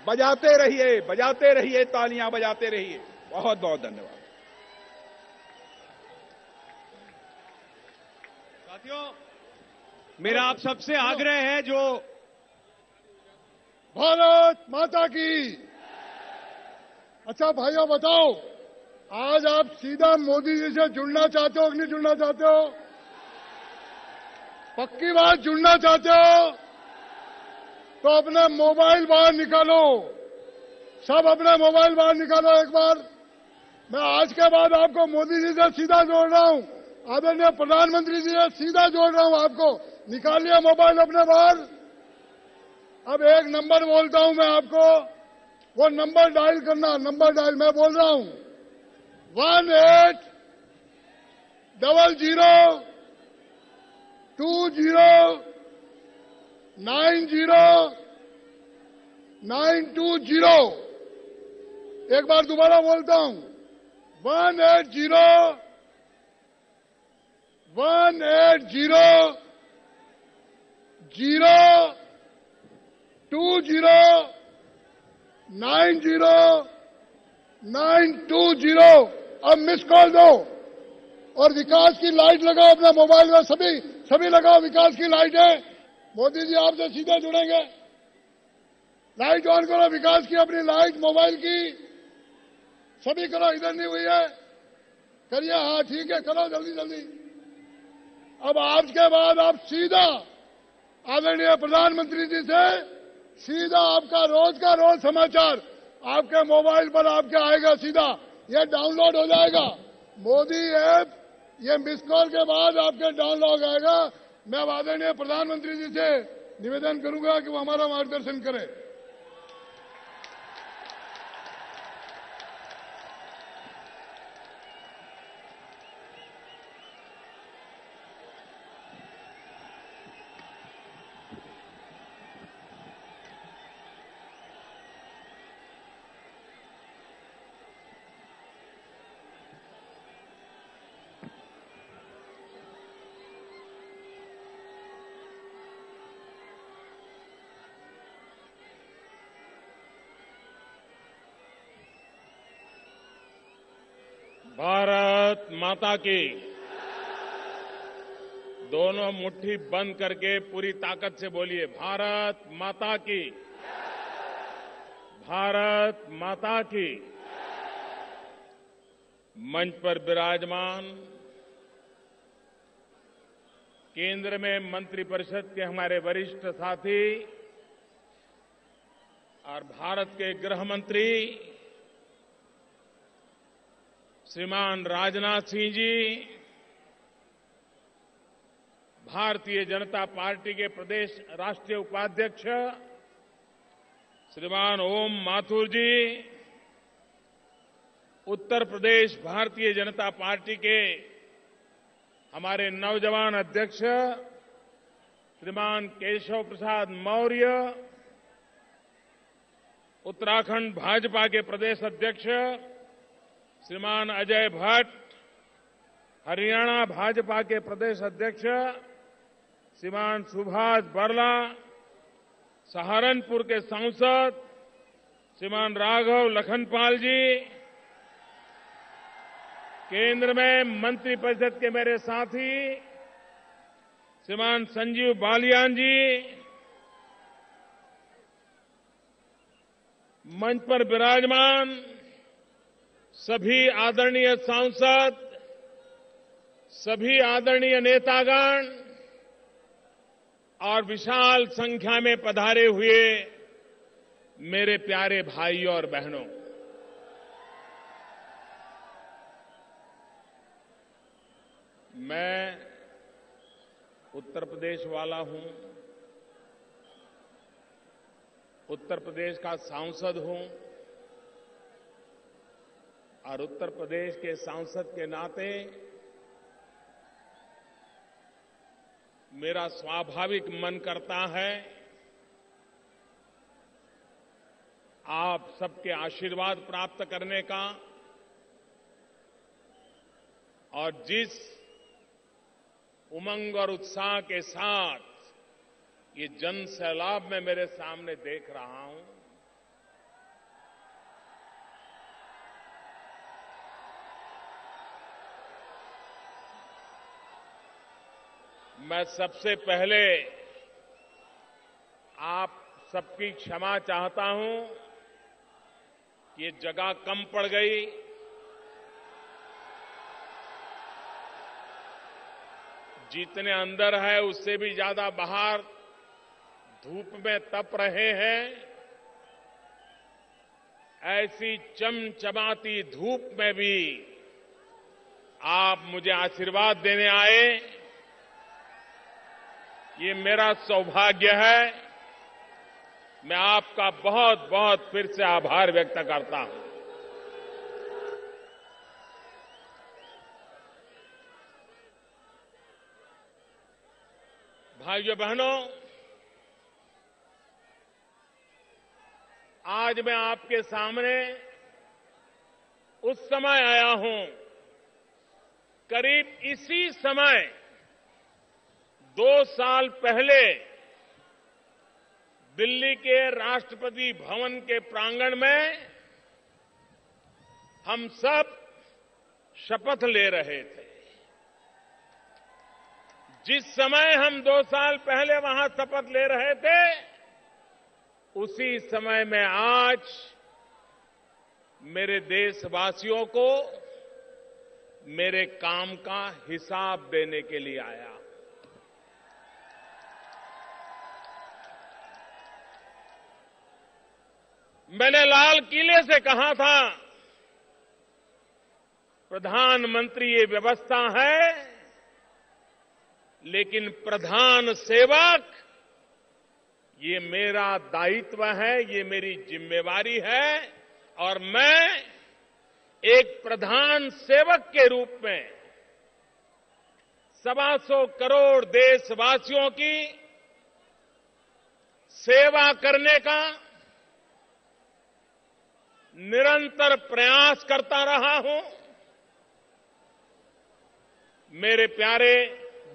बजाते रहिए, तालियां बजाते रहिए। बहुत बहुत धन्यवाद। साथियों, मेरा आप सबसे आग्रह है, जो भारत माता की। अच्छा भाइयों, बताओ, आज आप सीधा मोदी जी से जुड़ना चाहते हो कि नहीं जुड़ना चाहते हो? पक्की बात, जुड़ना चाहते हो तो अपना मोबाइल बाहर निकालो सब अपने मोबाइल बाहर निकालो एक बार। मैं आज के बाद आपको मोदी जी से सीधा जोड़ रहा हूं, आदरणीय प्रधानमंत्री जी से सीधा जोड़ रहा हूं आपको। निकालिए मोबाइल अपने बाहर। अब एक नंबर बोलता हूं मैं आपको, वो नंबर डायल करना। नंबर डायल मैं बोल रहा हूं 1800-20-90-920। एक बार दोबारा बोलता हूं 180-20-90-920। अब मिस कॉल दो और विकास की लाइट लगाओ अपने मोबाइल में। सभी लगाओ विकास की लाइटें। मोदी जी आपसे सीधे जुड़ेंगे। लाइट ऑन करो विकास की, अपनी लाइट मोबाइल की सभी करो। इधर नहीं हुई है, करिए। हाँ ठीक है, करो जल्दी जल्दी। अब आज के बाद आप सीधा आदरणीय प्रधानमंत्री जी से सीधा आपका रोज का रोज समाचार आपके मोबाइल पर आपके आएगा। सीधा ये डाउनलोड हो जाएगा मोदी ऐप। ये मिस कॉल के बाद आपके डाउनलोड आएगा। मैं आदरणीय प्रधानमंत्री जी से निवेदन करूंगा कि वो हमारा मार्गदर्शन करें। भारत माता की। दोनों मुट्ठी बंद करके पूरी ताकत से बोलिए, भारत माता की। भारत माता की। मंच पर विराजमान केंद्र में मंत्रिपरिषद के हमारे वरिष्ठ साथी और भारत के गृह मंत्री श्रीमान राजनाथ सिंह जी, भारतीय जनता पार्टी के प्रदेश राष्ट्रीय उपाध्यक्ष श्रीमान ओम माथुर जी, उत्तर प्रदेश भारतीय जनता पार्टी के हमारे नौजवान अध्यक्ष श्रीमान केशव प्रसाद मौर्य, उत्तराखंड भाजपा के प्रदेश अध्यक्ष श्रीमान अजय भट्ट, हरियाणा भाजपा के प्रदेश अध्यक्ष श्रीमान सुभाष बरला, सहारनपुर के सांसद श्रीमान राघव लखनपाल जी, केंद्र में मंत्रिपरिषद के मेरे साथी श्रीमान संजीव बालियान जी, मंच पर विराजमान सभी आदरणीय सांसद, सभी आदरणीय नेतागण और विशाल संख्या में पधारे हुए मेरे प्यारे भाइयों और बहनों, मैं उत्तर प्रदेश वाला हूं, उत्तर प्रदेश का सांसद हूं और उत्तर प्रदेश के सांसद के नाते मेरा स्वाभाविक मन करता है आप सबके आशीर्वाद प्राप्त करने का और जिस उमंग और उत्साह के साथ ये जन सैलाब मैं मेरे सामने देख रहा हूं, मैं सबसे पहले आप सबकी क्षमा चाहता हूं कि ये जगह कम पड़ गई। जितने अंदर है उससे भी ज्यादा बाहर धूप में तप रहे हैं। ऐसी चमचमाती धूप में भी आप मुझे आशीर्वाद देने आए, ये मेरा सौभाग्य है। मैं आपका बहुत बहुत फिर से आभार व्यक्त करता हूं। भाइयों बहनों, आज मैं आपके सामने उस समय आया हूं, करीब इसी समय 2 साल पहले दिल्ली के राष्ट्रपति भवन के प्रांगण में हम सब शपथ ले रहे थे। जिस समय हम 2 साल पहले वहां शपथ ले रहे थे, उसी समय में आज मेरे देशवासियों को मेरे काम का हिसाब देने के लिए आया। मैंने लाल किले से कहा था, प्रधानमंत्री ये व्यवस्था है, लेकिन प्रधान सेवक ये मेरा दायित्व है, ये मेरी जिम्मेवारी है और मैं एक प्रधान सेवक के रूप में 125 करोड़ देशवासियों की सेवा करने का निरंतर प्रयास करता रहा हूं। मेरे प्यारे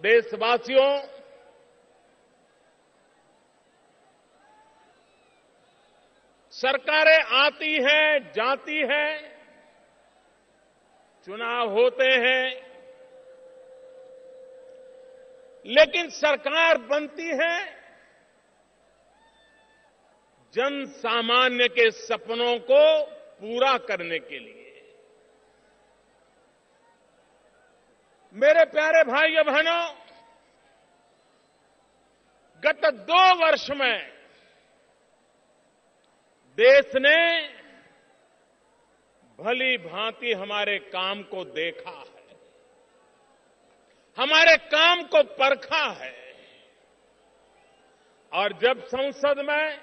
देशवासियों, सरकारें आती हैं, जाती हैं, चुनाव होते हैं, लेकिन सरकार बनती है जन सामान्य के सपनों को पूरा करने के लिए। मेरे प्यारे भाइयों बहनों, गत 2 वर्ष में देश ने भली भांति हमारे काम को देखा है, हमारे काम को परखा है और जब संसद में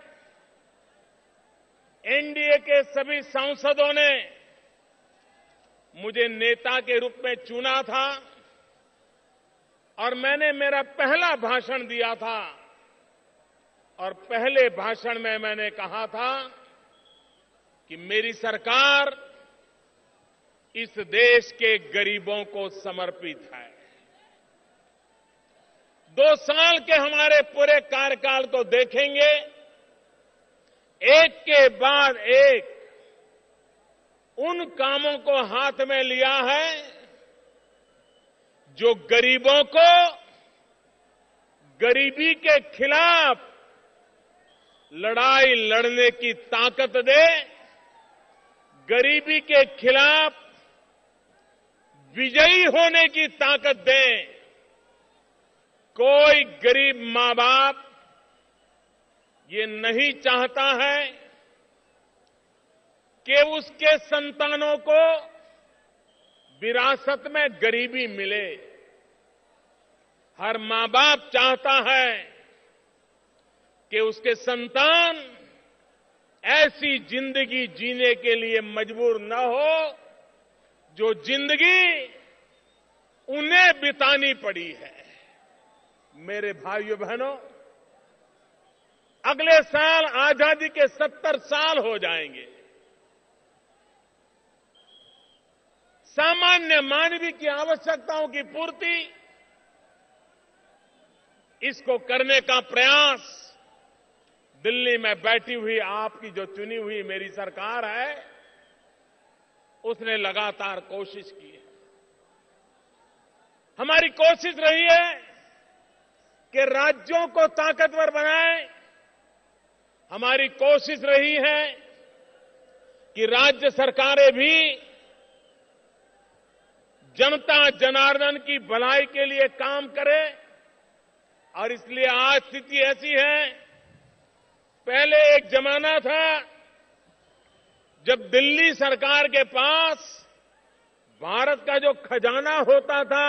एनडीए के सभी सांसदों ने मुझे नेता के रूप में चुना था और मैंने मेरा पहला भाषण दिया था और पहले भाषण में मैंने कहा था कि मेरी सरकार इस देश के गरीबों को समर्पित है। 2 साल के हमारे पूरे कार्यकाल को देखेंगे, एक के बाद एक उन कामों को हाथ में लिया है जो गरीबों को गरीबी के खिलाफ लड़ाई लड़ने की ताकत दे, गरीबी के खिलाफ विजयी होने की ताकत दे। कोई गरीब मां बाप ये नहीं चाहता है कि उसके संतानों को विरासत में गरीबी मिले। हर मां बाप चाहता है कि उसके संतान ऐसी जिंदगी जीने के लिए मजबूर न हो जो जिंदगी उन्हें बितानी पड़ी है। मेरे भाइयों बहनों, अगले साल आजादी के 70 साल हो जाएंगे। सामान्य मानवीय की आवश्यकताओं की पूर्ति, इसको करने का प्रयास दिल्ली में बैठी हुई आपकी जो चुनी हुई मेरी सरकार है, उसने लगातार कोशिश की है। हमारी कोशिश रही है कि राज्यों को ताकतवर बनाएं। हमारी कोशिश रही है कि राज्य सरकारें भी जनता जनार्दन की भलाई के लिए काम करें और इसलिए आज स्थिति ऐसी है। पहले एक जमाना था जब दिल्ली सरकार के पास भारत का जो खजाना होता था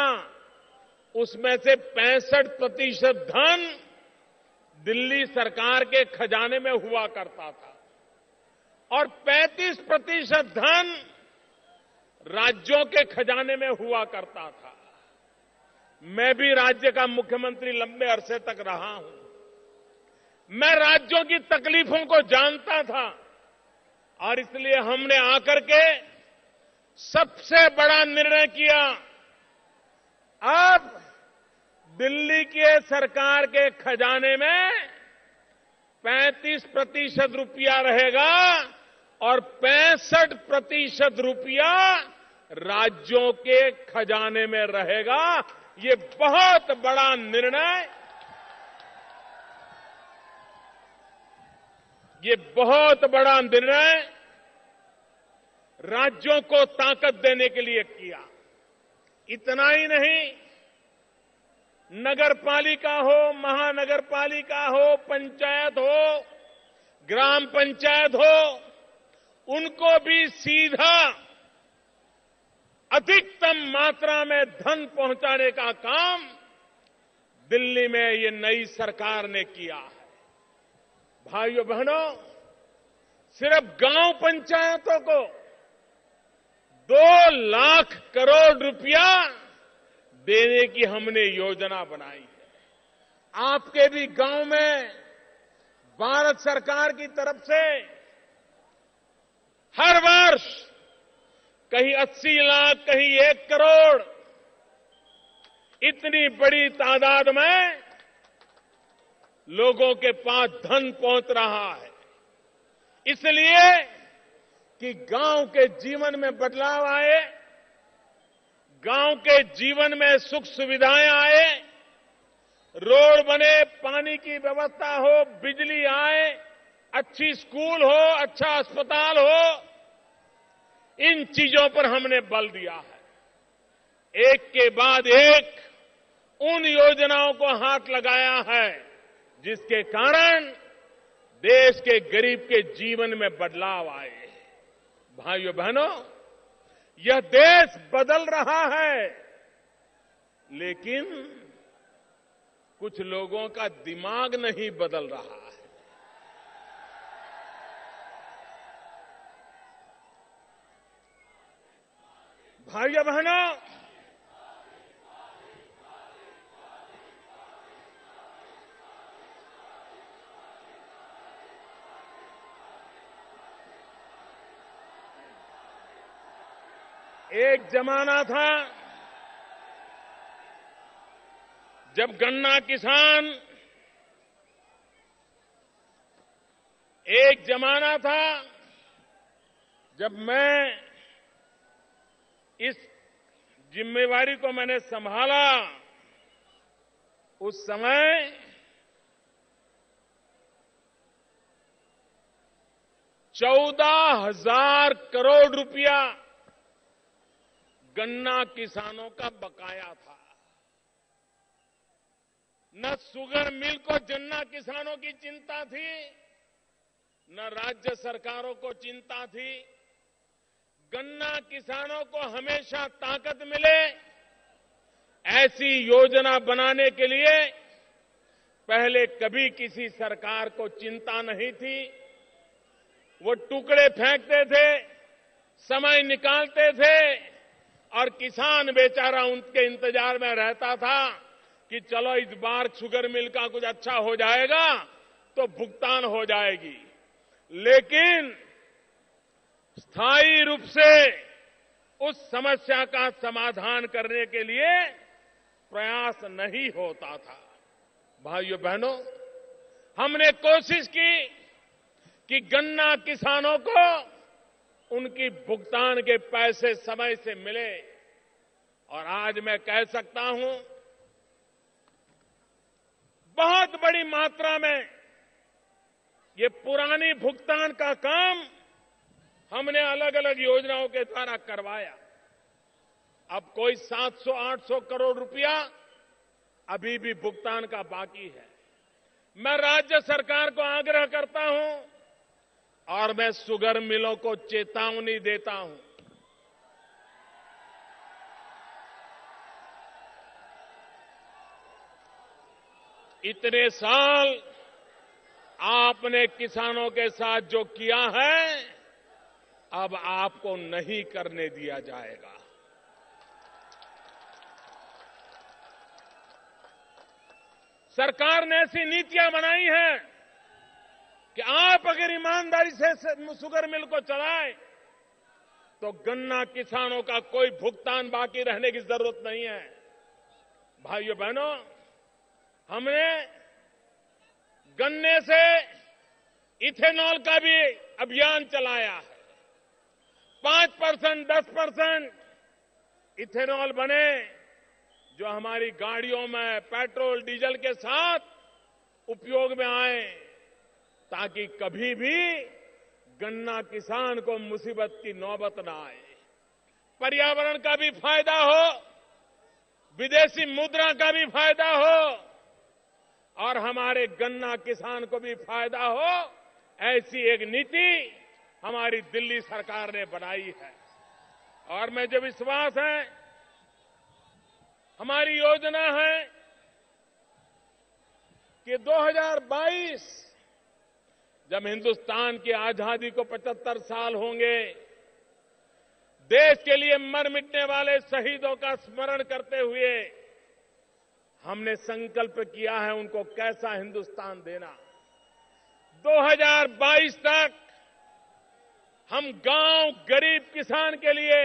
उसमें से 65% धन दिल्ली सरकार के खजाने में हुआ करता था और 35% धन राज्यों के खजाने में हुआ करता था। मैं भी राज्य का मुख्यमंत्री लंबे अरसे तक रहा हूं। मैं राज्यों की तकलीफों को जानता था और इसलिए हमने आकर के सबसे बड़ा निर्णय किया। अब दिल्ली के सरकार के खजाने में 35% रुपया रहेगा और 65% रुपया राज्यों के खजाने में रहेगा। ये बहुत बड़ा निर्णय, ये बहुत बड़ा निर्णय राज्यों को ताकत देने के लिए किया। इतना ही नहीं, नगर पालिका हो, महानगर पालिका हो, पंचायत हो, ग्राम पंचायत हो, उनको भी सीधा अधिकतम मात्रा में धन पहुंचाने का काम दिल्ली में ये नई सरकार ने किया है। भाइयों बहनों, सिर्फ गांव पंचायतों को 2 लाख करोड़ रुपया देने की हमने योजना बनाई है। आपके भी गांव में भारत सरकार की तरफ से हर वर्ष कहीं 80 लाख, कहीं 1 करोड़, इतनी बड़ी तादाद में लोगों के पास धन पहुंच रहा है, इसलिए कि गांव के जीवन में बदलाव आए, गांव के जीवन में सुख सुविधाएं आए, रोड बने, पानी की व्यवस्था हो, बिजली आए, अच्छी स्कूल हो, अच्छा अस्पताल हो, इन चीजों पर हमने बल दिया है। एक के बाद एक उन योजनाओं को हाथ लगाया है जिसके कारण देश के गरीब के जीवन में बदलाव आए। भाइयों बहनों, यह देश बदल रहा है, लेकिन कुछ लोगों का दिमाग नहीं बदल रहा है। भाइयों बहनों, एक जमाना था जब गन्ना किसान, एक जमाना था जब मैं इस जिम्मेवारी को मैंने संभाला, उस समय ₹14,000 करोड़ रुपया गन्ना किसानों का बकाया था। न शुगर मिल को गन्ना किसानों की चिंता थी, न राज्य सरकारों को चिंता थी। गन्ना किसानों को हमेशा ताकत मिले, ऐसी योजना बनाने के लिए पहले कभी किसी सरकार को चिंता नहीं थी। वो टुकड़े फेंकते थे, समय निकालते थे और किसान बेचारा उनके इंतजार में रहता था कि चलो इस बार शुगर मिल का कुछ अच्छा हो जाएगा तो भुगतान हो जाएगी। लेकिन स्थायी रूप से उस समस्या का समाधान करने के लिए प्रयास नहीं होता था। भाइयों बहनों, हमने कोशिश की कि गन्ना किसानों को उनकी भुगतान के पैसे समय से मिले, और आज मैं कह सकता हूं बहुत बड़ी मात्रा में ये पुरानी भुगतान का काम हमने अलग अलग योजनाओं के द्वारा करवाया। अब कोई 700-800 करोड़ रुपया अभी भी भुगतान का बाकी है। मैं राज्य सरकार को आग्रह करता हूं और मैं शुगर मिलों को चेतावनी देता हूं, इतने साल आपने किसानों के साथ जो किया है, अब आपको नहीं करने दिया जाएगा। सरकार ने ऐसी नीतियां बनाई हैं कि आप अगर ईमानदारी से शुगर मिल को चलाएं तो गन्ना किसानों का कोई भुगतान बाकी रहने की जरूरत नहीं है। भाइयों बहनों, हमने गन्ने से इथेनॉल का भी अभियान चलाया है। 5%, 10% इथेनॉल बने जो हमारी गाड़ियों में पेट्रोल डीजल के साथ उपयोग में आए, ताकि कभी भी गन्ना किसान को मुसीबत की नौबत न आए। पर्यावरण का भी फायदा हो, विदेशी मुद्रा का भी फायदा हो और हमारे गन्ना किसान को भी फायदा हो, ऐसी एक नीति हमारी दिल्ली सरकार ने बनाई है। और मुझे विश्वास है, हमारी योजना है कि 2022 जब हिंदुस्तान की आजादी को 75 साल होंगे, देश के लिए मर मिटने वाले शहीदों का स्मरण करते हुए हमने संकल्प किया है उनको कैसा हिंदुस्तान देना। 2022 तक हम गांव गरीब किसान के लिए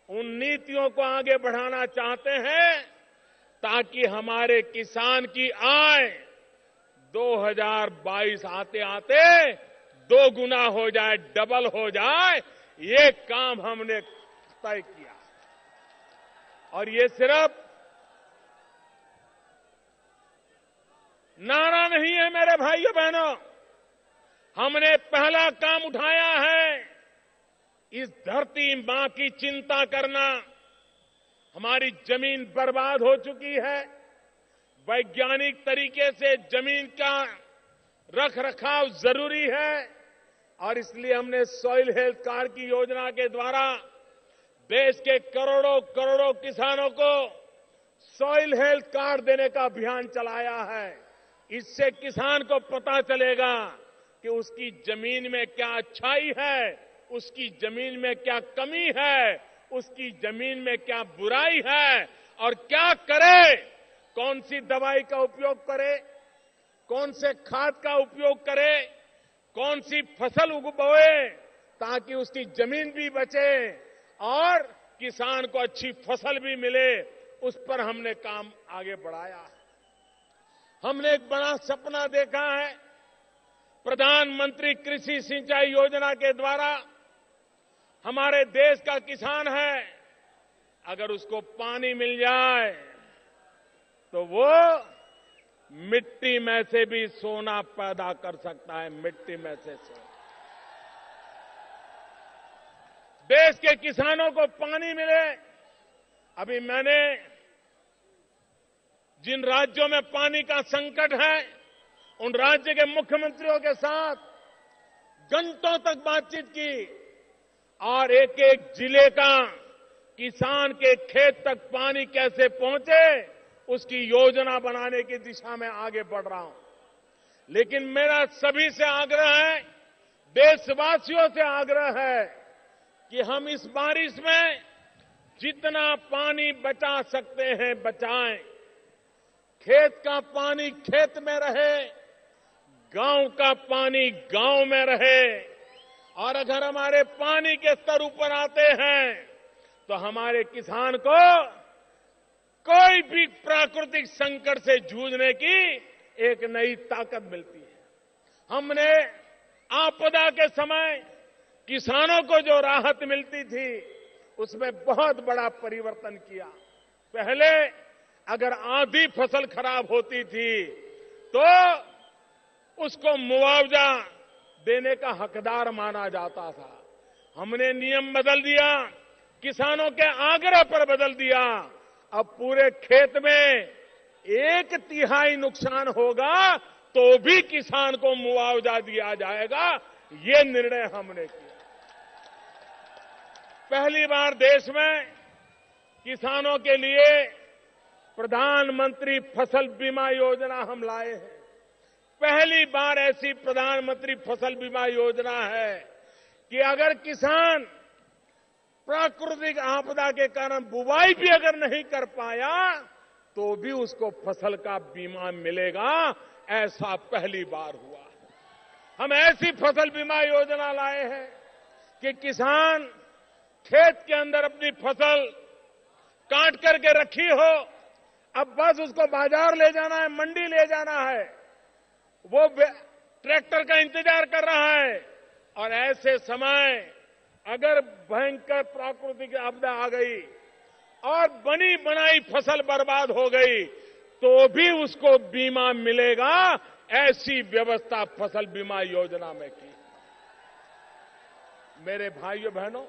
उन नीतियों को आगे बढ़ाना चाहते हैं ताकि हमारे किसान की आय 2022 आते आते 2 गुना हो जाए, डबल हो जाए। ये काम हमने तय किया और ये सिर्फ नारा नहीं है मेरे भाइयों बहनों, हमने पहला काम उठाया है। इस धरती मां की चिंता करना, हमारी जमीन बर्बाद हो चुकी है। वैज्ञानिक तरीके से जमीन का रख रखाव जरूरी है और इसलिए हमने सॉइल हेल्थ कार्ड की योजना के द्वारा देश के करोड़ों करोड़ों किसानों को सॉइल हेल्थ कार्ड देने का अभियान चलाया है। इससे किसान को पता चलेगा कि उसकी जमीन में क्या अच्छाई है, उसकी जमीन में क्या कमी है, उसकी जमीन में क्या बुराई है और क्या करे, कौन सी दवाई का उपयोग करे, कौन से खाद का उपयोग करे, कौन सी फसल बोए ताकि उसकी जमीन भी बचे और किसान को अच्छी फसल भी मिले। उस पर हमने काम आगे बढ़ाया है। हमने एक बड़ा सपना देखा है। प्रधानमंत्री कृषि सिंचाई योजना के द्वारा हमारे देश का किसान है, अगर उसको पानी मिल जाए तो वो मिट्टी में से भी सोना पैदा कर सकता है। मिट्टी में से सोना। देश के किसानों को पानी मिले। अभी मैंने जिन राज्यों में पानी का संकट है उन राज्य के मुख्यमंत्रियों के साथ घंटों तक बातचीत की और एक एक जिले का किसान के खेत तक पानी कैसे पहुंचे उसकी योजना बनाने की दिशा में आगे बढ़ रहा हूं। लेकिन मेरा सभी से आग्रह है, देशवासियों से आग्रह है कि हम इस बारिश में जितना पानी बचा सकते हैं बचाएं। खेत का पानी खेत में रहे, गांव का पानी गांव में रहे और अगर हमारे पानी के स्तर ऊपर आते हैं तो हमारे किसान को कोई भी प्राकृतिक संकट से जूझने की एक नई ताकत मिलती है। हमने आपदा के समय किसानों को जो राहत मिलती थी उसमें बहुत बड़ा परिवर्तन किया। पहले अगर आधी फसल खराब होती थी तो उसको मुआवजा देने का हकदार माना जाता था। हमने नियम बदल दिया, किसानों के आग्रह पर बदल दिया। अब पूरे खेत में 1/3 नुकसान होगा तो भी किसान को मुआवजा दिया जाएगा। ये निर्णय हमने किया। पहली बार देश में किसानों के लिए प्रधानमंत्री फसल बीमा योजना हम लाए हैं। पहली बार ऐसी प्रधानमंत्री फसल बीमा योजना है कि अगर किसान प्राकृतिक आपदा के कारण बुवाई भी अगर नहीं कर पाया तो भी उसको फसल का बीमा मिलेगा। ऐसा पहली बार हुआ। हम ऐसी फसल बीमा योजना लाए हैं कि किसान खेत के अंदर अपनी फसल काट करके रखी हो, अब बस उसको बाजार ले जाना है, मंडी ले जाना है, वो ट्रैक्टर का इंतजार कर रहा है। और ऐसे समय अगर भयंकर प्राकृतिक आपदा आ गई और बनी बनाई फसल बर्बाद हो गई तो भी उसको बीमा मिलेगा। ऐसी व्यवस्था फसल बीमा योजना में की। मेरे भाइयों बहनों,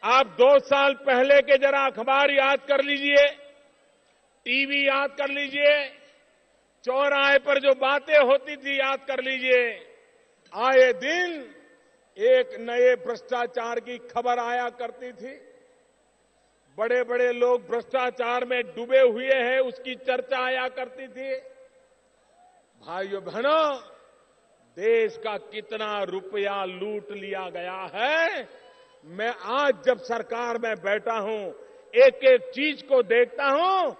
आप 2 साल पहले के जरा अखबार याद कर लीजिए, टीवी याद कर लीजिए, चौराहे पर जो बातें होती थी याद कर लीजिए। आए दिन एक नए भ्रष्टाचार की खबर आया करती थी। बड़े बड़े लोग भ्रष्टाचार में डूबे हुए हैं, उसकी चर्चा आया करती थी। भाइयों बहनों, देश का कितना रुपया लूट लिया गया है। मैं आज जब सरकार में बैठा हूं, एक एक चीज को देखता हूं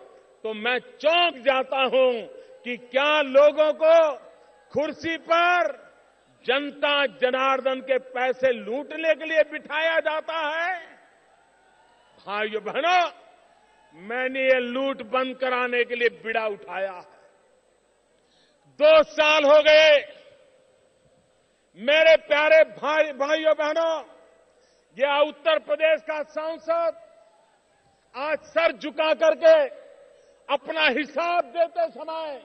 तो मैं चौंक जाता हूं कि क्या लोगों को कुर्सी पर जनता जनार्दन के पैसे लूटने के लिए बिठाया जाता है। भाइयों बहनों, मैंने ये लूट बंद कराने के लिए बीड़ा उठाया है। 2 साल हो गए। मेरे प्यारे भाइयों बहनों, यह उत्तर प्रदेश का सांसद आज सर झुका करके अपना हिसाब देते समय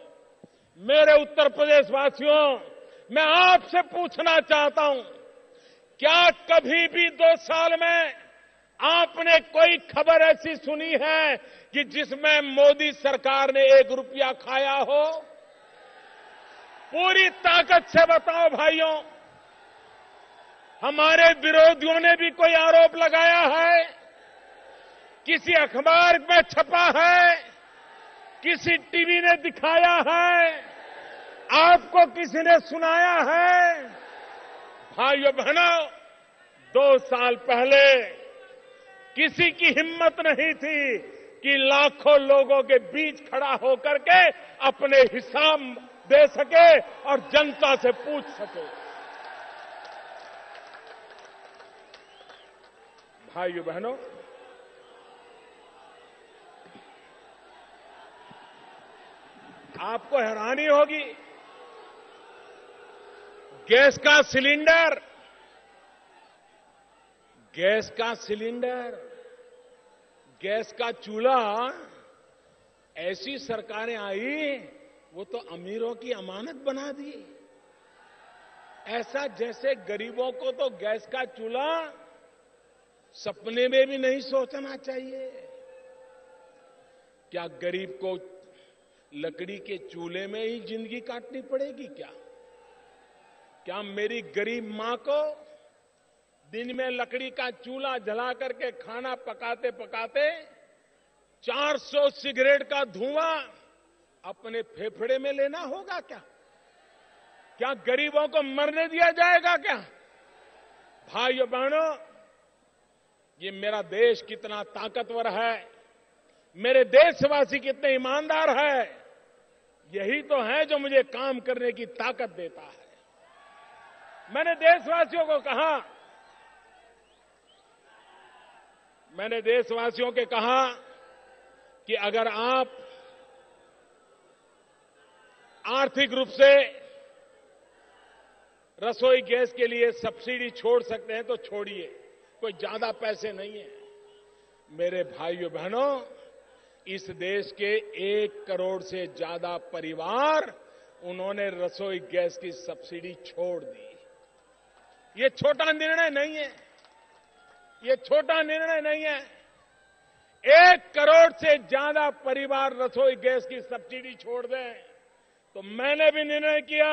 मेरे उत्तर प्रदेश वासियों, मैं आपसे पूछना चाहता हूं, क्या कभी भी 2 साल में आपने कोई खबर ऐसी सुनी है कि जिसमें मोदी सरकार ने 1 रुपया खाया हो? पूरी ताकत से बताओ भाइयों। हमारे विरोधियों ने भी कोई आरोप लगाया है? किसी अखबार में छपा है? किसी टीवी ने दिखाया है? आपको किसी ने सुनाया है? भाइयों बहनों, 2 साल पहले किसी की हिम्मत नहीं थी कि लाखों लोगों के बीच खड़ा होकर के अपने हिसाब दे सके और जनता से पूछ सके। भाइयों बहनों, आपको हैरानी होगी, गैस का सिलेंडर, गैस का चूल्हा, ऐसी सरकारें आई वो तो अमीरों की अमानत बना दी। ऐसा जैसे गरीबों को तो गैस का चूल्हा सपने में भी नहीं सोचना चाहिए। क्या गरीब को लकड़ी के चूल्हे में ही जिंदगी काटनी पड़ेगी? क्या मेरी गरीब मां को दिन में लकड़ी का चूल्हा जला करके खाना पकाते पकाते 400 सिगरेट का धुआं अपने फेफड़े में लेना होगा? क्या गरीबों को मरने दिया जाएगा? भाइयों बहनों, ये मेरा देश कितना ताकतवर है, मेरे देशवासी कितने ईमानदार है, यही तो है जो मुझे काम करने की ताकत देता है। मैंने देशवासियों को कहा कि अगर आप आर्थिक रूप से रसोई गैस के लिए सब्सिडी छोड़ सकते हैं तो छोड़िए, कोई ज्यादा पैसे नहीं है। मेरे भाइयों बहनों, इस देश के 1 करोड़ से ज्यादा परिवार उन्होंने रसोई गैस की सब्सिडी छोड़ दी। ये छोटा निर्णय नहीं है। 1 करोड़ से ज्यादा परिवार रसोई गैस की सब्सिडी छोड़ दें तो मैंने भी निर्णय किया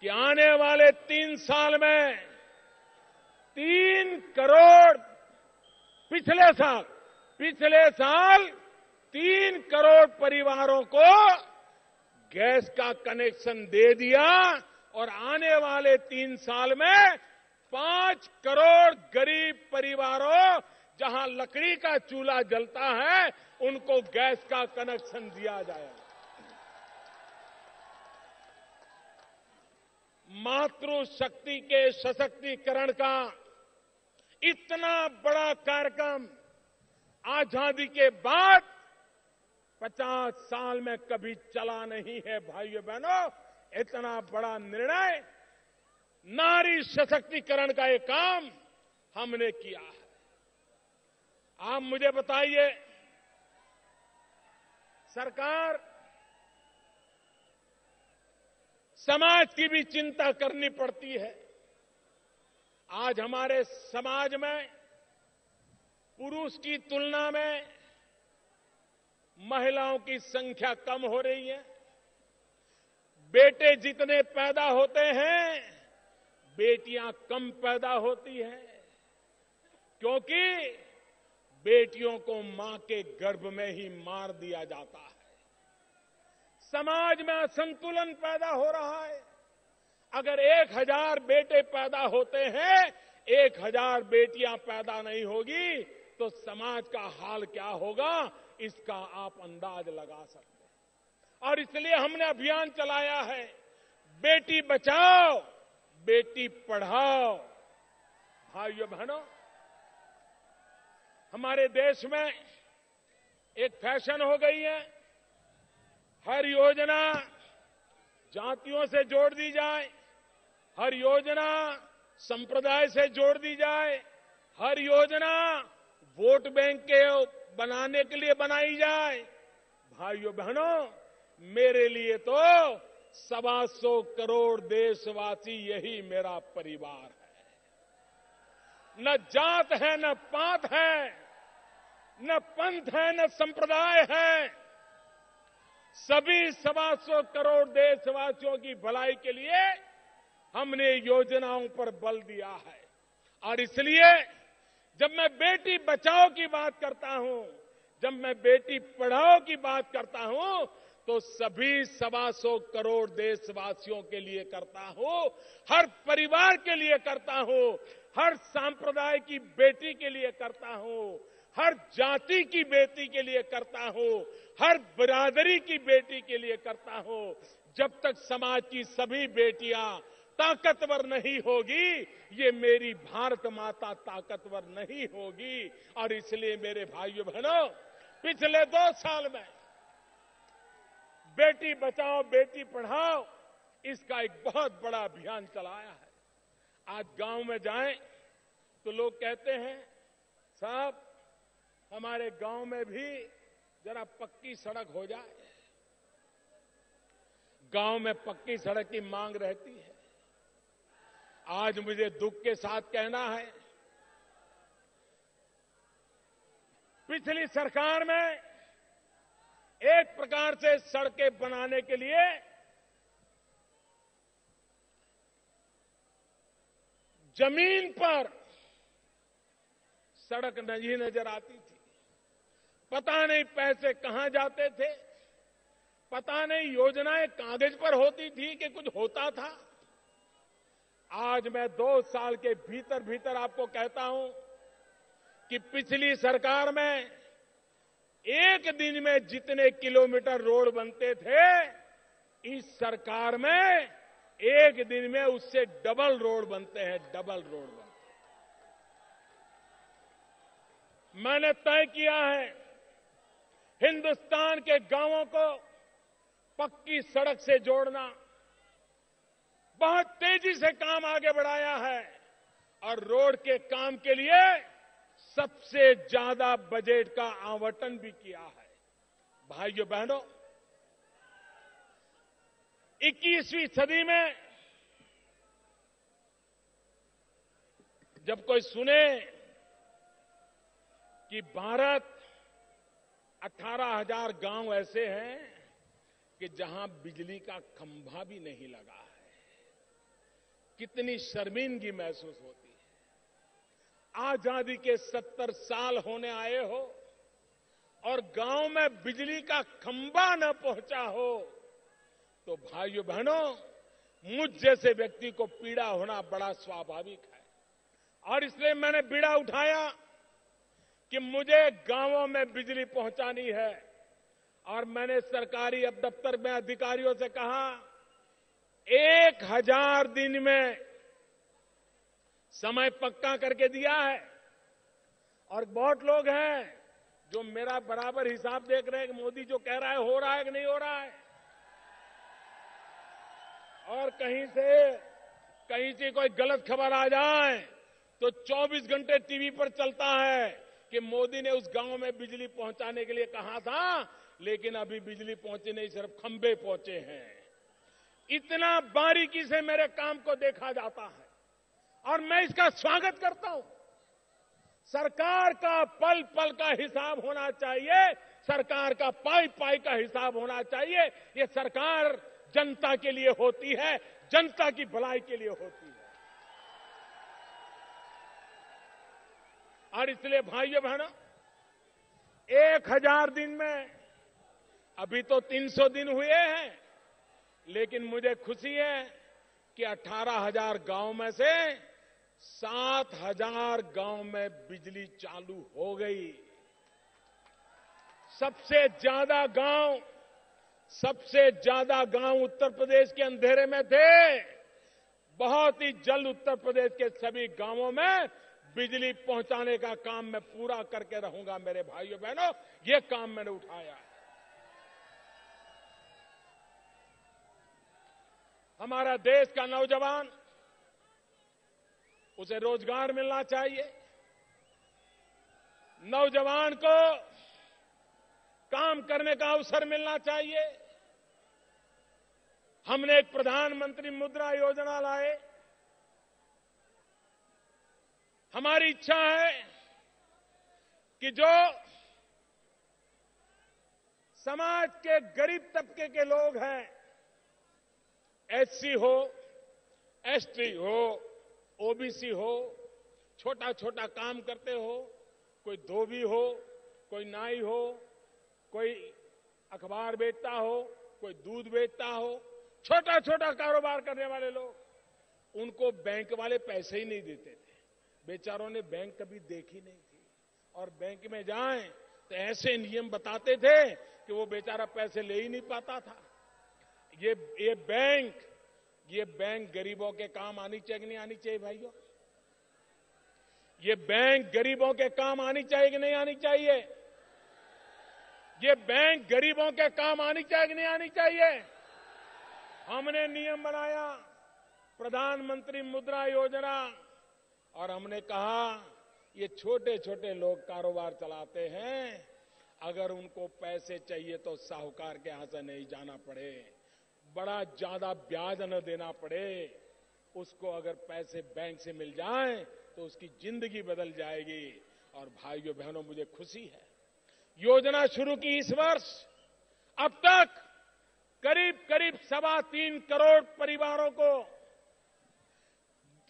कि आने वाले 3 साल में 3 करोड़ पिछले साल 3 करोड़ परिवारों को गैस का कनेक्शन दे दिया और आने वाले 3 साल में 5 करोड़ गरीब परिवारों जहां लकड़ी का चूल्हा जलता है उनको गैस का कनेक्शन दिया जाएगा। मातृशक्ति के सशक्तिकरण का इतना बड़ा कार्यक्रम आजादी के बाद 50 साल में कभी चला नहीं है। भाइयों बहनों, इतना बड़ा निर्णय नारी सशक्तिकरण का ये काम हमने किया है। आप मुझे बताइए, सरकार समाज की भी चिंता करनी पड़ती है। आज हमारे समाज में पुरुष की तुलना में महिलाओं की संख्या कम हो रही है। बेटे जितने पैदा होते हैं, बेटियां कम पैदा होती हैं, क्योंकि बेटियों को मां के गर्भ में ही मार दिया जाता है। समाज में असंतुलन पैदा हो रहा है। अगर 1000 बेटे पैदा होते हैं, 1000 बेटियां पैदा नहीं होगी तो समाज का हाल क्या होगा, इसका आप अंदाज लगा सकते हैं। और इसलिए हमने अभियान चलाया है, बेटी बचाओ बेटी पढ़ाओ। भाइयों बहनों, हमारे देश में एक फैशन हो गई है, हर योजना जातियों से जोड़ दी जाए, हर योजना संप्रदाय से जोड़ दी जाए, हर योजना वोट बैंक के बनाने के लिए बनाई जाए। भाइयों बहनों, मेरे लिए तो 125 करोड़ देशवासी यही मेरा परिवार है। न जात है, न पात है, न पंथ है, न संप्रदाय है। सभी 125 करोड़ देशवासियों की भलाई के लिए हमने योजनाओं पर बल दिया है। और इसलिए जब मैं बेटी बचाओ की बात करता हूं, जब मैं बेटी पढ़ाओ की बात करता हूं, तो सभी 125 करोड़ देशवासियों के लिए करता हूं, हर परिवार के लिए करता हूं, हर संप्रदाय की बेटी के लिए करता हूं, हर जाति की बेटी के लिए करता हूं, हर बिरादरी की बेटी के लिए करता हूं। जब तक समाज की सभी बेटियां ताकतवर नहीं होगी, ये मेरी भारत माता ताकतवर नहीं होगी। और इसलिए मेरे भाइयों बहनों, पिछले 2 साल में बेटी बचाओ बेटी पढ़ाओ, इसका एक बहुत बड़ा अभियान चलाया है। आज गांव में जाएं तो लोग कहते हैं, साहब हमारे गांव में भी जरा पक्की सड़क हो जाए। गांव में पक्की सड़क की मांग रहती है। आज मुझे दुख के साथ कहना है, पिछली सरकार में एक प्रकार से सड़कें बनाने के लिए जमीन पर सड़क नहीं नजर आती थी। पता नहीं पैसे कहां जाते थे, पता नहीं योजनाएं कागज पर होती थी कि कुछ होता था। आज मैं 2 साल के भीतर भीतर आपको कहता हूं कि पिछली सरकार में एक दिन में जितने किलोमीटर रोड बनते थे, इस सरकार में एक दिन में उससे डबल रोड बनते हैं, डबल रोड बनते हैं। मैंने तय किया है, हिंदुस्तान के गांवों को पक्की सड़क से जोड़ना। बहुत तेजी से काम आगे बढ़ाया है और रोड के काम के लिए सबसे ज्यादा बजट का आवंटन भी किया है। भाइयों बहनों, 21वीं सदी में जब कोई सुने कि भारत 18,000 गांव ऐसे हैं कि जहां बिजली का खंभा भी नहीं लगा है, कितनी शर्मिंदगी महसूस होती है। आजादी के 70 साल होने आए हो और गांव में बिजली का खंभा न पहुंचा हो, तो भाइयों बहनों, मुझ जैसे व्यक्ति को पीड़ा होना बड़ा स्वाभाविक है। और इसलिए मैंने बीड़ा उठाया कि मुझे गांवों में बिजली पहुंचानी है। और मैंने सरकारी अब दफ्तर में अधिकारियों से कहा 1000 दिन में समय पक्का करके दिया है। और बहुत लोग हैं जो मेरा बराबर हिसाब देख रहे हैं कि मोदी जो कह रहा है हो रहा है कि नहीं हो रहा है। और कहीं से कोई गलत खबर आ जाए तो 24 घंटे टीवी पर चलता है कि मोदी ने उस गांव में बिजली पहुंचाने के लिए कहा था, लेकिन अभी बिजली पहुंची नहीं, सिर्फ खंभे पहुंचे हैं। इतना बारीकी से मेरे काम को देखा जाता है और मैं इसका स्वागत करता हूं। सरकार का पल पल का हिसाब होना चाहिए, सरकार का पाई पाई का हिसाब होना चाहिए। ये सरकार जनता के लिए होती है, जनता की भलाई के लिए होती है। और इसलिए भाइयों बहनों, 1000 दिन में अभी तो 300 दिन हुए हैं, लेकिन मुझे खुशी है कि 18,000 गांव में से 7,000 गांव में बिजली चालू हो गई। सबसे ज्यादा गांव उत्तर प्रदेश के अंधेरे में थे। बहुत ही जल्द उत्तर प्रदेश के सभी गांवों में बिजली पहुंचाने का काम मैं पूरा करके रहूंगा। मेरे भाइयों बहनों, ये काम मैंने उठाया है। हमारा देश का नौजवान, उसे रोजगार मिलना चाहिए। नौजवान को काम करने का अवसर मिलना चाहिए। हमने एक प्रधानमंत्री मुद्रा योजना लाए। हमारी इच्छा है कि जो समाज के गरीब तबके के लोग हैं, एससी हो, एसटी हो, ओबीसी हो, छोटा छोटा काम करते हो, कोई धोबी हो, कोई नाई हो, कोई अखबार बेचता हो, कोई दूध बेचता हो, छोटा छोटा कारोबार करने वाले लोग, उनको बैंक वाले पैसे ही नहीं देते थे। बेचारों ने बैंक कभी देखी नहीं थी। और बैंक में जाएं तो ऐसे नियम बताते थे कि वो बेचारा पैसे ले ही नहीं पाता था। ये बैंक गरीबों के काम आनी चाहिए कि नहीं आनी चाहिए भाइयों? ये बैंक गरीबों के काम आनी चाहिए कि नहीं आनी चाहिए? ये बैंक गरीबों के काम आनी चाहिए कि नहीं आनी चाहिए? हमने नियम बनाया, प्रधानमंत्री मुद्रा योजना, और हमने कहा ये छोटे छोटे लोग कारोबार चलाते हैं, अगर उनको पैसे चाहिए तो साहूकार के यहां से नहीं जाना पड़े, बड़ा ज्यादा ब्याज न देना पड़े, उसको अगर पैसे बैंक से मिल जाएं तो उसकी जिंदगी बदल जाएगी। और भाइयों बहनों, मुझे खुशी है, योजना शुरू की इस वर्ष अब तक करीब 3.25 करोड़ परिवारों को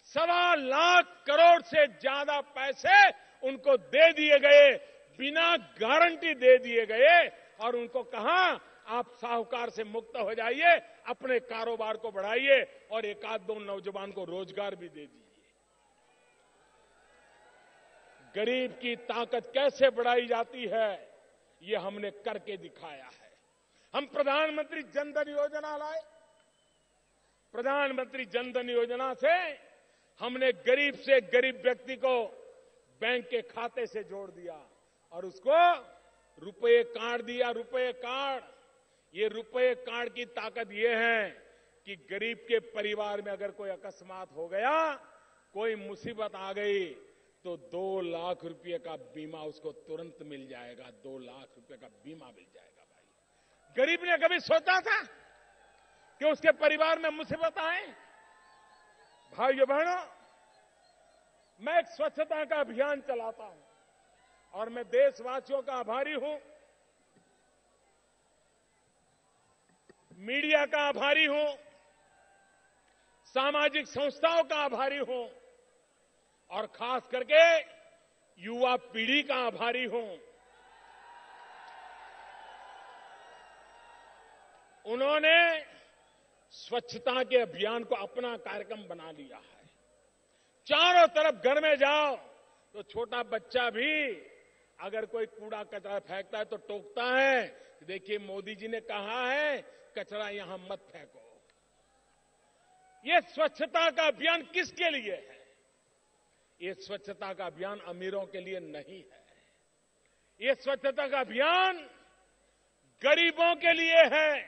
1.25 लाख करोड़ से ज्यादा पैसे उनको दे दिए गए, बिना गारंटी दे दिए गए। और उनको कहा आप साहूकार से मुक्त हो जाइए, अपने कारोबार को बढ़ाइए और 1-2 नौजवान को रोजगार भी दे दीजिए। गरीब की ताकत कैसे बढ़ाई जाती है, ये हमने करके दिखाया है। हम प्रधानमंत्री जनधन योजना लाए। प्रधानमंत्री जनधन योजना से हमने गरीब से गरीब व्यक्ति को बैंक के खाते से जोड़ दिया और उसको रुपए कार्ड दिया। रुपए कार्ड, ये रुपए कार्ड की ताकत ये है कि गरीब के परिवार में अगर कोई अकस्मात हो गया, कोई मुसीबत आ गई, तो 2 लाख रुपए का बीमा उसको तुरंत मिल जाएगा। 2 लाख रुपए का बीमा मिल जाएगा। भाई, गरीब ने कभी सोचा था कि उसके परिवार में मुसीबत आए? भाइयों बहनों, मैं एक स्वच्छता का अभियान चलाता हूं और मैं देशवासियों का आभारी हूं, मीडिया का आभारी हूं, सामाजिक संस्थाओं का आभारी हूं और खास करके युवा पीढ़ी का आभारी हूं। उन्होंने स्वच्छता के अभियान को अपना कार्यक्रम बना लिया है। चारों तरफ घर में जाओ तो छोटा बच्चा भी अगर कोई कूड़ा कचरा फेंकता है तो टोकता है, देखिए मोदी जी ने कहा है कचरा यहां मत फेंको। ये स्वच्छता का अभियान किसके लिए है? ये स्वच्छता का अभियान अमीरों के लिए नहीं है। ये स्वच्छता का अभियान गरीबों के लिए है,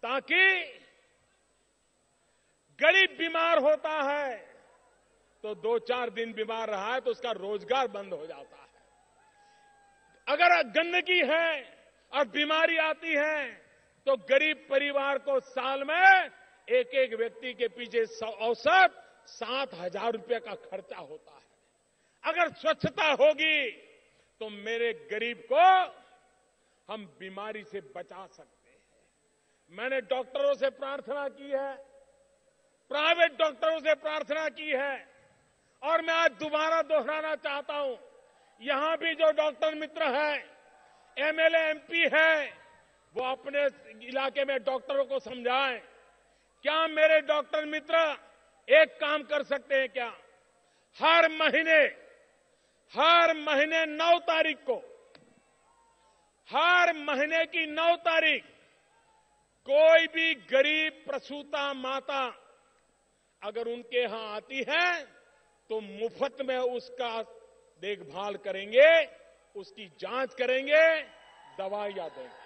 ताकि गरीब बीमार होता है तो 2-4 दिन बीमार रहा है तो उसका रोजगार बंद हो जाता है। अगर गंदगी है और बीमारी आती है तो गरीब परिवार को साल में एक एक व्यक्ति के पीछे औसत 7,000 रुपए का खर्चा होता है। अगर स्वच्छता होगी तो मेरे गरीब को हम बीमारी से बचा सकते हैं। मैंने डॉक्टरों से प्रार्थना की है, प्राइवेट डॉक्टरों से प्रार्थना की है और मैं आज दोबारा दोहराना चाहता हूं। यहां भी जो डॉक्टर मित्र हैं, एमएलए एमपी है, वो अपने इलाके में डॉक्टरों को समझाएं। क्या मेरे डॉक्टर मित्र एक काम कर सकते हैं क्या? हर महीने 9 तारीख को, हर महीने की 9 तारीख कोई भी गरीब प्रसूता माता अगर उनके यहां आती है तो मुफ्त में उसका देखभाल करेंगे, उसकी जांच करेंगे, दवाइयां देंगे।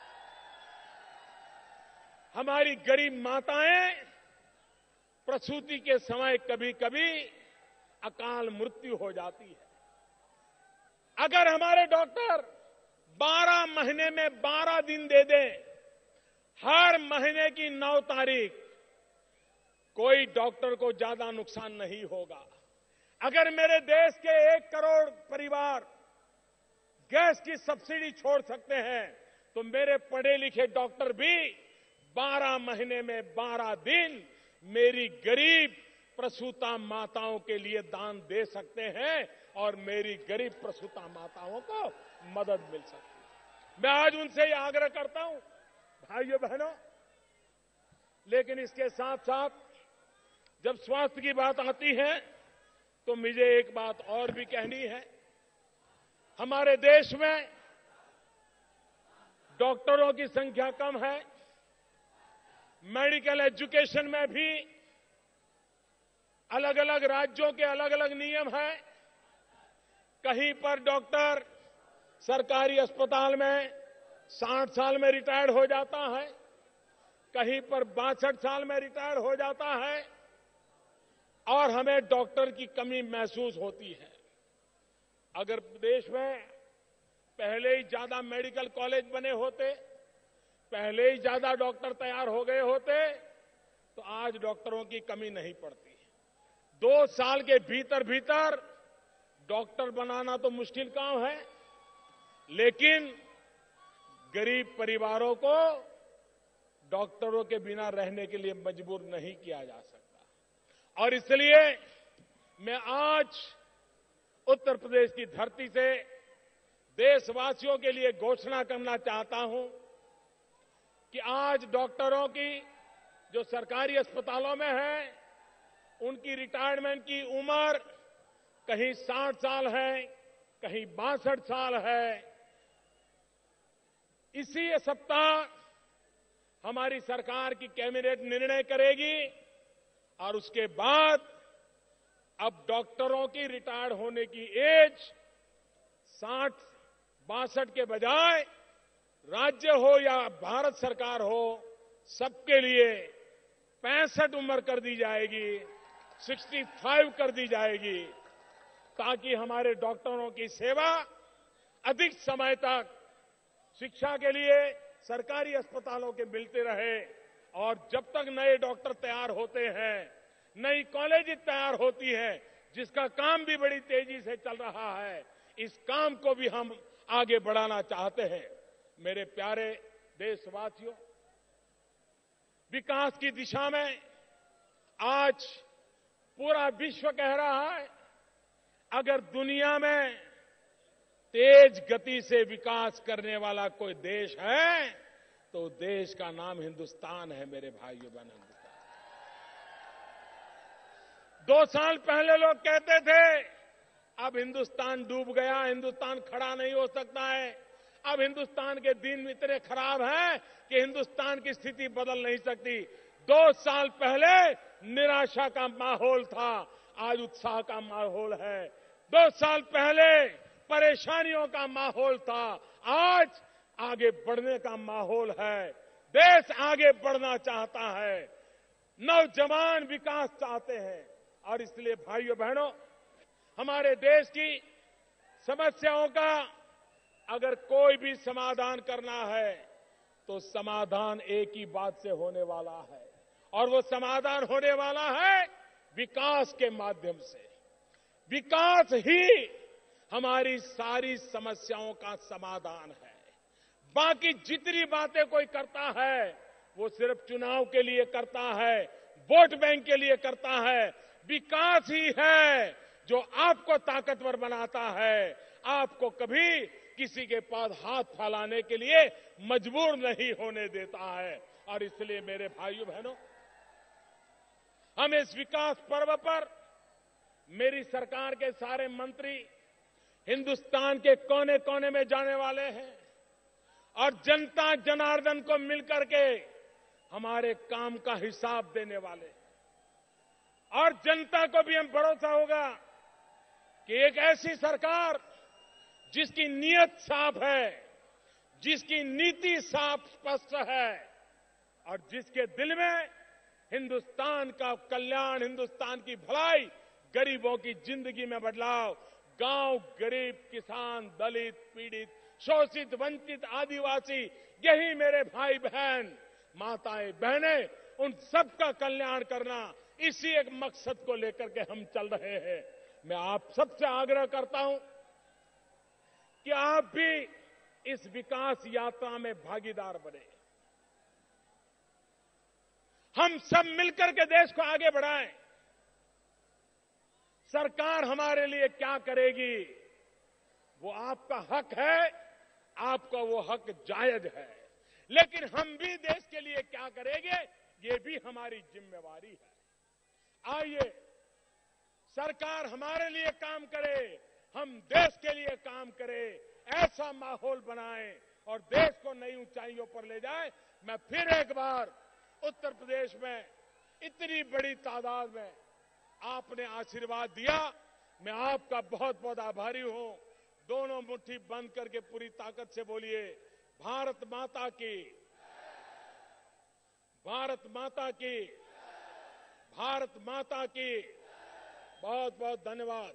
हमारी गरीब माताएं प्रसूति के समय कभी कभी अकाल मृत्यु हो जाती है। अगर हमारे डॉक्टर 12 महीने में 12 दिन दे दें, हर महीने की 9 तारीख, कोई डॉक्टर को ज्यादा नुकसान नहीं होगा। अगर मेरे देश के 1 करोड़ परिवार गैस की सब्सिडी छोड़ सकते हैं तो मेरे पढ़े लिखे डॉक्टर भी 12 महीने में 12 दिन मेरी गरीब प्रसूता माताओं के लिए दान दे सकते हैं और मेरी गरीब प्रसूता माताओं को मदद मिल सकती है। मैं आज उनसे यह आग्रह करता हूं, भाइयों बहनों, लेकिन इसके साथ साथ जब स्वास्थ्य की बात आती है तो मुझे एक बात और भी कहनी है। हमारे देश में डॉक्टरों की संख्या कम है, मेडिकल एजुकेशन में भी अलग अलग राज्यों के अलग अलग नियम हैं। कहीं पर डॉक्टर सरकारी अस्पताल में 60 साल में रिटायर्ड हो जाता है, कहीं पर 62 साल में रिटायर्ड हो जाता है और हमें डॉक्टर की कमी महसूस होती है। अगर देश में पहले ही ज्यादा मेडिकल कॉलेज बने होते, पहले ही ज्यादा डॉक्टर तैयार हो गए होते तो आज डॉक्टरों की कमी नहीं पड़ती। 2 साल के भीतर भीतर डॉक्टर बनाना तो मुश्किल काम है, लेकिन गरीब परिवारों को डॉक्टरों के बिना रहने के लिए मजबूर नहीं किया जा सकता। और इसलिए मैं आज उत्तर प्रदेश की धरती से देशवासियों के लिए घोषणा करना चाहता हूं कि आज डॉक्टरों की जो सरकारी अस्पतालों में है, उनकी रिटायरमेंट की उम्र कहीं 60 साल है, कहीं 62 साल है। इसी सप्ताह हमारी सरकार की कैबिनेट निर्णय करेगी और उसके बाद अब डॉक्टरों की रिटायर होने की एज 60-62 के बजाय राज्य हो या भारत सरकार हो, सबके लिए 65 उम्र कर दी जाएगी, 65 कर दी जाएगी, ताकि हमारे डॉक्टरों की सेवा अधिक समय तक शिक्षा के लिए सरकारी अस्पतालों के मिलते रहे। और जब तक नए डॉक्टर तैयार होते हैं, नई कॉलेज तैयार होती है, जिसका काम भी बड़ी तेजी से चल रहा है, इस काम को भी हम आगे बढ़ाना चाहते हैं। मेरे प्यारे देशवासियों, विकास की दिशा में आज पूरा विश्व कह रहा है, अगर दुनिया में तेज गति से विकास करने वाला कोई देश है तो देश का नाम हिंदुस्तान है। मेरे भाइयों बहनों, हिंदुस्तान। 2 साल पहले लोग कहते थे अब हिंदुस्तान डूब गया, हिंदुस्तान खड़ा नहीं हो सकता है, अब हिंदुस्तान के दिन इतने खराब हैं कि हिंदुस्तान की स्थिति बदल नहीं सकती। 2 साल पहले निराशा का माहौल था, आज उत्साह का माहौल है। 2 साल पहले परेशानियों का माहौल था, आज आगे बढ़ने का माहौल है। देश आगे बढ़ना चाहता है, नौजवान विकास चाहते हैं और इसलिए भाइयों बहनों, हमारे देश की समस्याओं का अगर कोई भी समाधान करना है तो समाधान एक ही बात से होने वाला है और वो समाधान होने वाला है विकास के माध्यम से। विकास ही हमारी सारी समस्याओं का समाधान है। बाकी जितनी बातें कोई करता है वो सिर्फ चुनाव के लिए करता है, वोट बैंक के लिए करता है। विकास ही है जो आपको ताकतवर बनाता है, आपको कभी किसी के पास हाथ फैलाने के लिए मजबूर नहीं होने देता है। और इसलिए मेरे भाइयों बहनों, हम इस विकास पर्व पर मेरी सरकार के सारे मंत्री हिंदुस्तान के कोने कोने में जाने वाले हैं और जनता जनार्दन को मिलकर के हमारे काम का हिसाब देने वाले। और जनता को भी हम भरोसा होगा कि एक ऐसी सरकार जिसकी नीयत साफ है, जिसकी नीति साफ स्पष्ट है और जिसके दिल में हिंदुस्तान का कल्याण, हिंदुस्तान की भलाई, गरीबों की जिंदगी में बदलाव, गांव, गरीब, किसान, दलित, पीड़ित, शोषित, वंचित, आदिवासी, यही मेरे भाई बहन, माताएं, बहनें, उन सबका कल्याण करना, इसी एक मकसद को लेकर के हम चल रहे हैं। मैं आप सबसे आग्रह करता हूं कि आप भी इस विकास यात्रा में भागीदार बने। हम सब मिलकर के देश को आगे बढ़ाएं। सरकार हमारे लिए क्या करेगी वो आपका हक है, आपका वो हक जायज है, लेकिन हम भी देश के लिए क्या करेंगे ये भी हमारी जिम्मेवारी है। आइए सरकार हमारे लिए काम करे, हम देश के लिए काम करें, ऐसा माहौल बनाएं और देश को नई ऊंचाइयों पर ले जाएं। मैं फिर एक बार उत्तर प्रदेश में इतनी बड़ी तादाद में आपने आशीर्वाद दिया, मैं आपका बहुत बहुत आभारी हूं। दोनों मुट्ठी बंद करके पूरी ताकत से बोलिए, भारत माता की, भारत माता की, भारत माता की। बहुत बहुत धन्यवाद।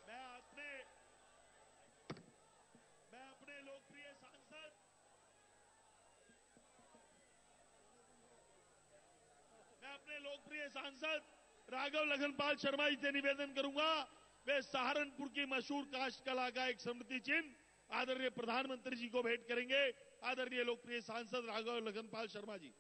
मैं अपने लोकप्रिय सांसद राघव लखनपाल शर्मा जी से निवेदन करूंगा, वे सहारनपुर की मशहूर काष्ठ कला का एक स्मृति चिन्ह आदरणीय प्रधानमंत्री जी को भेंट करेंगे। आदरणीय लोकप्रिय सांसद राघव लखनपाल शर्मा जी।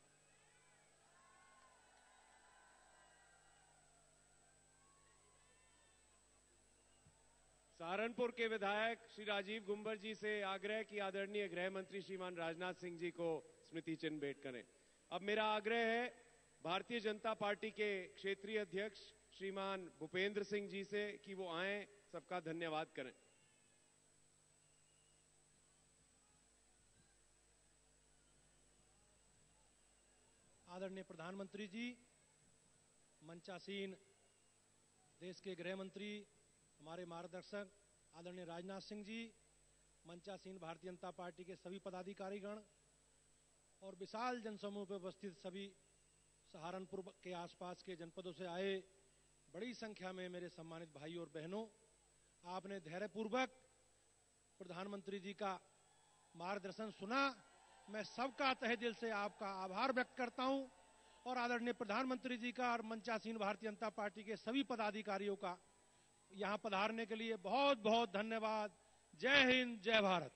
सहारनपुर के विधायक श्री राजीव गुंबर जी से आग्रह कि आदरणीय गृह मंत्री श्रीमान राजनाथ सिंह जी को स्मृति चिन्ह भेंट करें। अब मेरा आग्रह है भारतीय जनता पार्टी के क्षेत्रीय अध्यक्ष श्रीमान भूपेंद्र सिंह जी से कि वो आएं, सबका धन्यवाद करें। आदरणीय प्रधानमंत्री जी, मंचासीन देश के गृह मंत्री, हमारे मार्गदर्शक आदरणीय राजनाथ सिंह जी, मंचासीन भारतीय जनता पार्टी के सभी पदाधिकारीगण और विशाल जनसमूह पर उपस्थित सभी सहारनपुर के आसपास के जनपदों से आए बड़ी संख्या में मेरे सम्मानित भाई और बहनों, आपने धैर्यपूर्वक प्रधानमंत्री जी का मार्गदर्शन सुना। मैं सबका तहे दिल से आपका आभार व्यक्त करता हूं और आदरणीय प्रधानमंत्री जी का और मंचासीन भारतीय जनता पार्टी के सभी पदाधिकारियों का यहां पधारने के लिए बहुत बहुत धन्यवाद। जय हिंद, जय भारत।